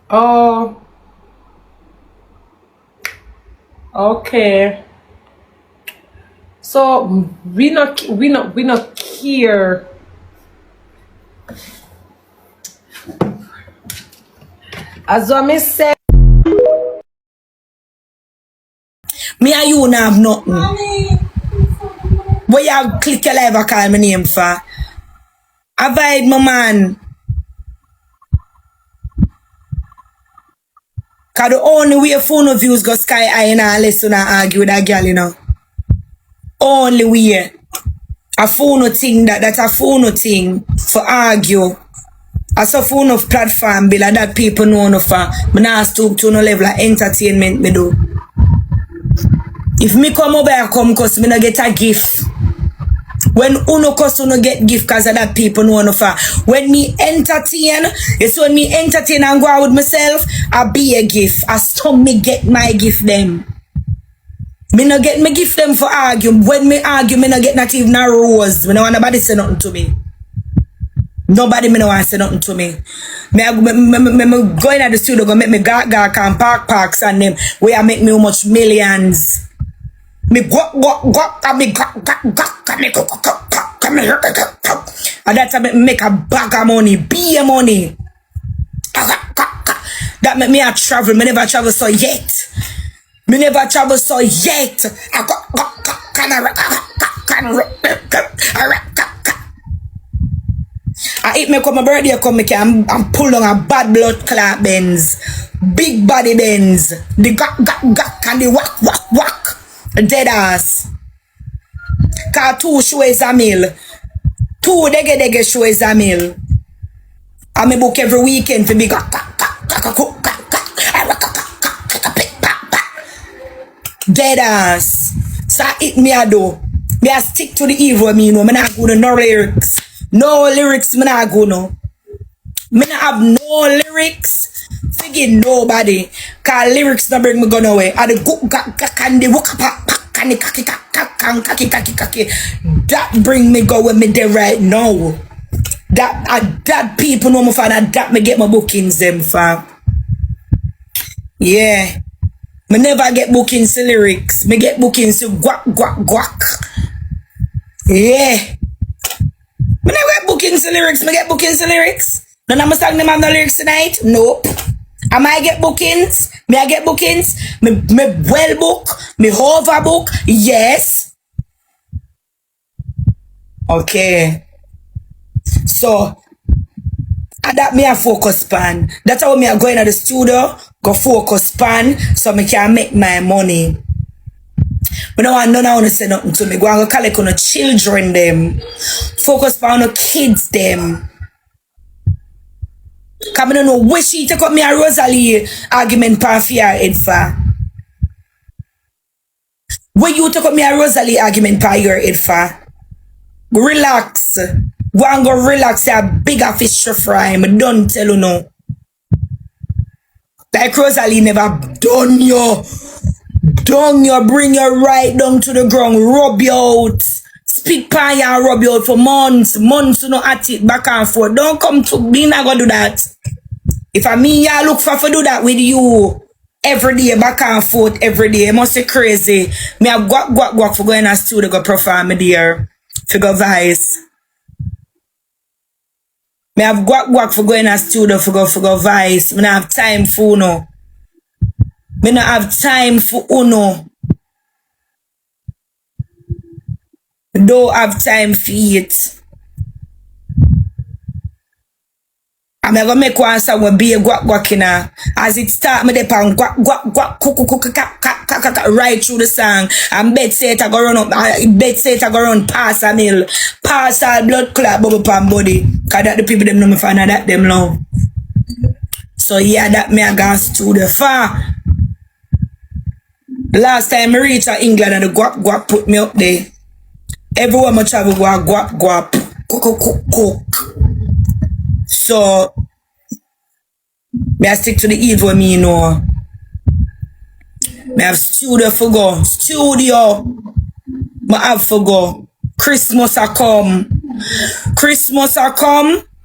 Oh. Okay. So we not care. As I said, me and you not have nothing. But you click your live and call my name for. Avoid my man. Cause the only way phone of views go sky high and unless you not argue with that girl, you know. Only way. A phone thing that's a phone thing for argue. As a phone of platform bill that people know no for. Me not stoop to no level of entertainment me do. If me come over and come cause me not get a gift. When uno cause uno get gift cause of that people know no for. When me entertain, it's when me entertain and go out with myself, I be a gift. As some me get my gift them. Me no get me gift them for argue. When me argue, me no get not even a rose. Me no want nobody say nothing to me. Nobody me no want say nothing to me. Me go in at the studio, go make me gawk and parks and them where I make me how much millions. Me go and me and that's how me make a bag of money, be money. That make me a travel. Me never travel so yet. Me never travel so yet. I eat me come my birthday come I'm pull on a bad blood clot Benz. Big body Benz. The gak and the whack. Dead ass. Cause 2 show is a meal. 2 dege show is a meal. I me book every weekend for big dead ass. So I eat me a do. Me a stick to the evil me, you know. Me not go to no lyrics. No lyrics me not go no. Me not have no lyrics. Forget nobody. Cause lyrics not bring me gun away. I the go and the walk and the kaki. That bring me go with me there right now. That people know me for that me get my bookings them for. Yeah. Me never get bookings to lyrics. Me get bookings to guac. Yeah. Me never get bookings to lyrics. Me get bookings to lyrics. None of my song them have no lyrics tonight? Nope. Am I get bookings? Me I get bookings? Me well book? Me overbook? Yes. Okay. So, that me a focus pan. That's how me a go in the studio, go focus pan, so me can make my money. We don't want none of you to say nothing to me. Go and go collect on the children them. Focus on the kids them. Cause I don't know where she take up me a Rosalie argument pan for your head for. Where you take up me a Rosalie argument pan your head for. Relax. Go and go relax. A bigger fish to fry. I don't tell you no. Like Rosalie never done you. Done you. Bring you right down to the ground. Rub you out. Spit pan you and rub you out for months. Months to not at it back and forth. Don't come to me. Not gonna do that. If I mean you look for do that with you. Every day back and forth. Every day. It must be crazy. Me have guac for going to studio go perform there. For go vice. Me have guac for going to studio for go vice. Me not have time for uno. Me not have time for uno. Me don't have time for it. I'm gonna make one song with be a guac in her. As it start me dey pan guac right through the song. And bed say it a go run up. Bed say it a go run past a mill. Pass all blood clot bubble pan body. Cause that the people them know me fan of that them love. So yeah, that me a gone studio far. The last time I reached England and the guac put me up there. Everywhere I travel go guac. Cook. So, me I stick to the evil me, you know. Me have studio for go. Studio. Me have for go. Christmas a come.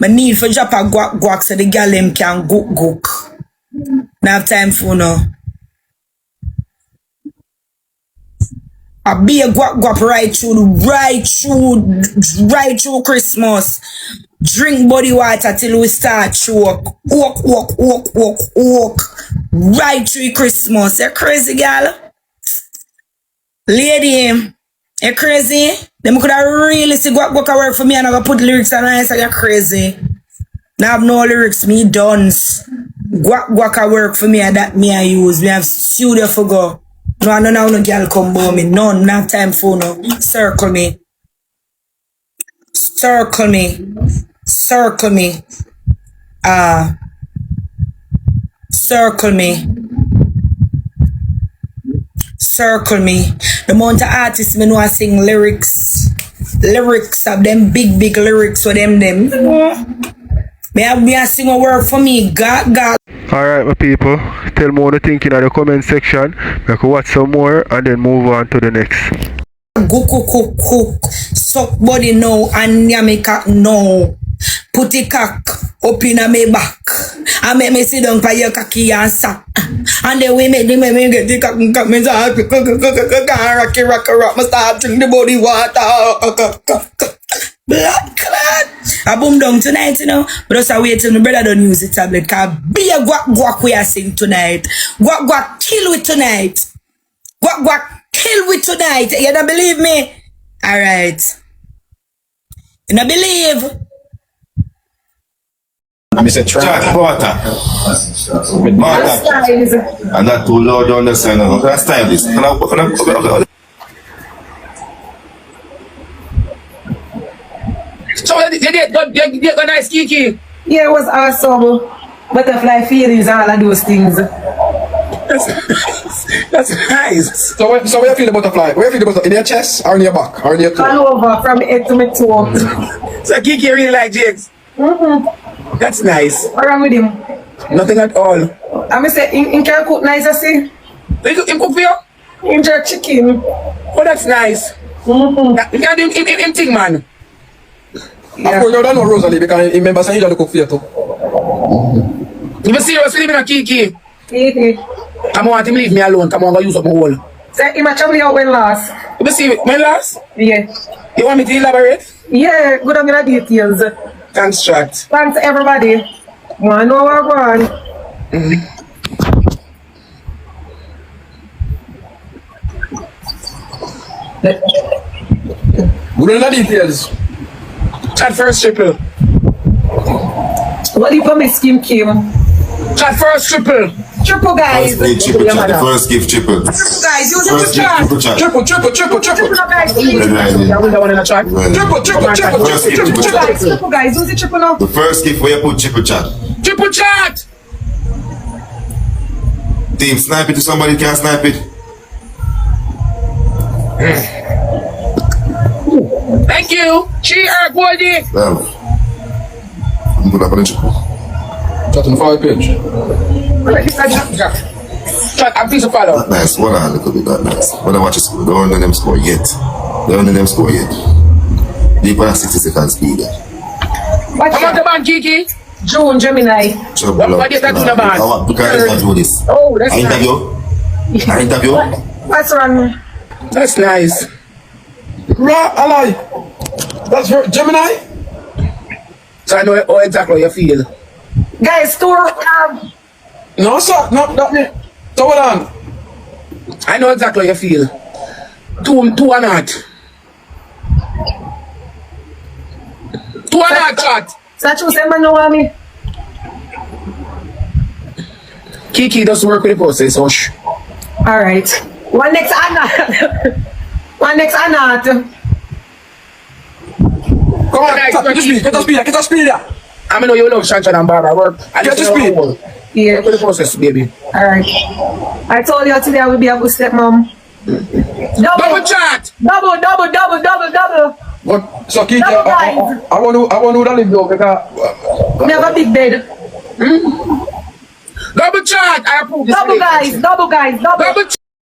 Me need for drop a guac so the gal them can gook. Now have time for no. I be a guac right through Christmas. Drink body water till we start choke. Walk. Right through Christmas. You crazy, girl? Lady, you crazy? Them could have really see guac work for me and I go put lyrics on it. So you're crazy. Now I have no lyrics, me dance. Guac work for me and that me I use. We have studio for go. No girl come by me. None, not time for no. Circle me. Circle me. Circle me. The amount of artists me know I sing lyrics of them big lyrics for them. Me I sing a word for me. God. Alright, my people, tell me what you think in the comment section. We can watch some more and then move on to the next. Cook. Suck body now and jamaica now. Put the cock up in my back. And make me sit down by your cocky and sack. And then we make me get the cock and me start rock. Me start drink the body water. Blood clot. I boom down tonight, you know. But just wait till my brother don't use the tablet. Cause be a guac we are sing tonight. Guac kill with tonight. Guac kill with tonight. You don't believe me? Alright. You don't believe? I said try water. And that too loud on the side. That's time this. So you get a nice kiki. Yeah, it was awesome. Butterfly feelings, all of those things. That's nice. So where you feel the butterfly? Where you feel the butterfly? In your chest or in your back or in your toe? All over, from head to my toe. So Kiki really like Jakes? That's nice. What's wrong with him? Nothing at all. I'm say he can cook nice, I see. He cook for you? He jerk chicken. Oh, that's nice. You can do him thing, man. Yeah. Of course, you don't know Rosalie because he remember saying he don't cook for you too. You serious living a Kiki? Kiki. I want him leave me alone. Come on, go use up my hole. Say he might travel out when last. You see when last? Yeah. You want me to elaborate? Yeah, good on the details. Thanks, Strat. Thanks everybody. One over one. Good on the details. Chat first triple. What if I miss Kim Kim? Chat first triple. Triple guys. First gift, triple chat. The first gift, triple. Guys, use First gift, triple chat. Triple. Triple guys. Yeah, we don't want to chat. Triple. First gift, triple chat. Triple guys, use the triple now. The first gift where you put triple chat. Triple chat. Team, snipe it to somebody can't snipe it. Thank you. Cheer, Goldie. Well, I'm good up on the triple. Chat on the 5 page. Chat, I'm pleased to follow. That nice. Hold on a little bit. That nice. But I watch it. Don't run them score yet. Deep on 60 seconds speed. Come on the band, Kiki. June, Gemini. What is that to the band? We can't interview this. Oh, that's nice. I interview. What's wrong? That's nice. Ally. That's for Gemini? So I know how exactly you feel. Guys, No, sir, not me. So hold on. I know exactly how you feel. Two or not. Two or not, chat. Sachu say man no want me. Kiki doesn't work with the process, so shh. Alright. One next Anna. One next Anna. Come on, guys, get the speed. I know you love Shanshan and Barbara work. Get the speed. Yeah. Work with the process, baby. Alright. I told you today I will be a good stepmom. Double chat. Double. What? So Kiki, Double guys. I want to live though because We have a big bed. Double chat. I approve this. Double guys. Double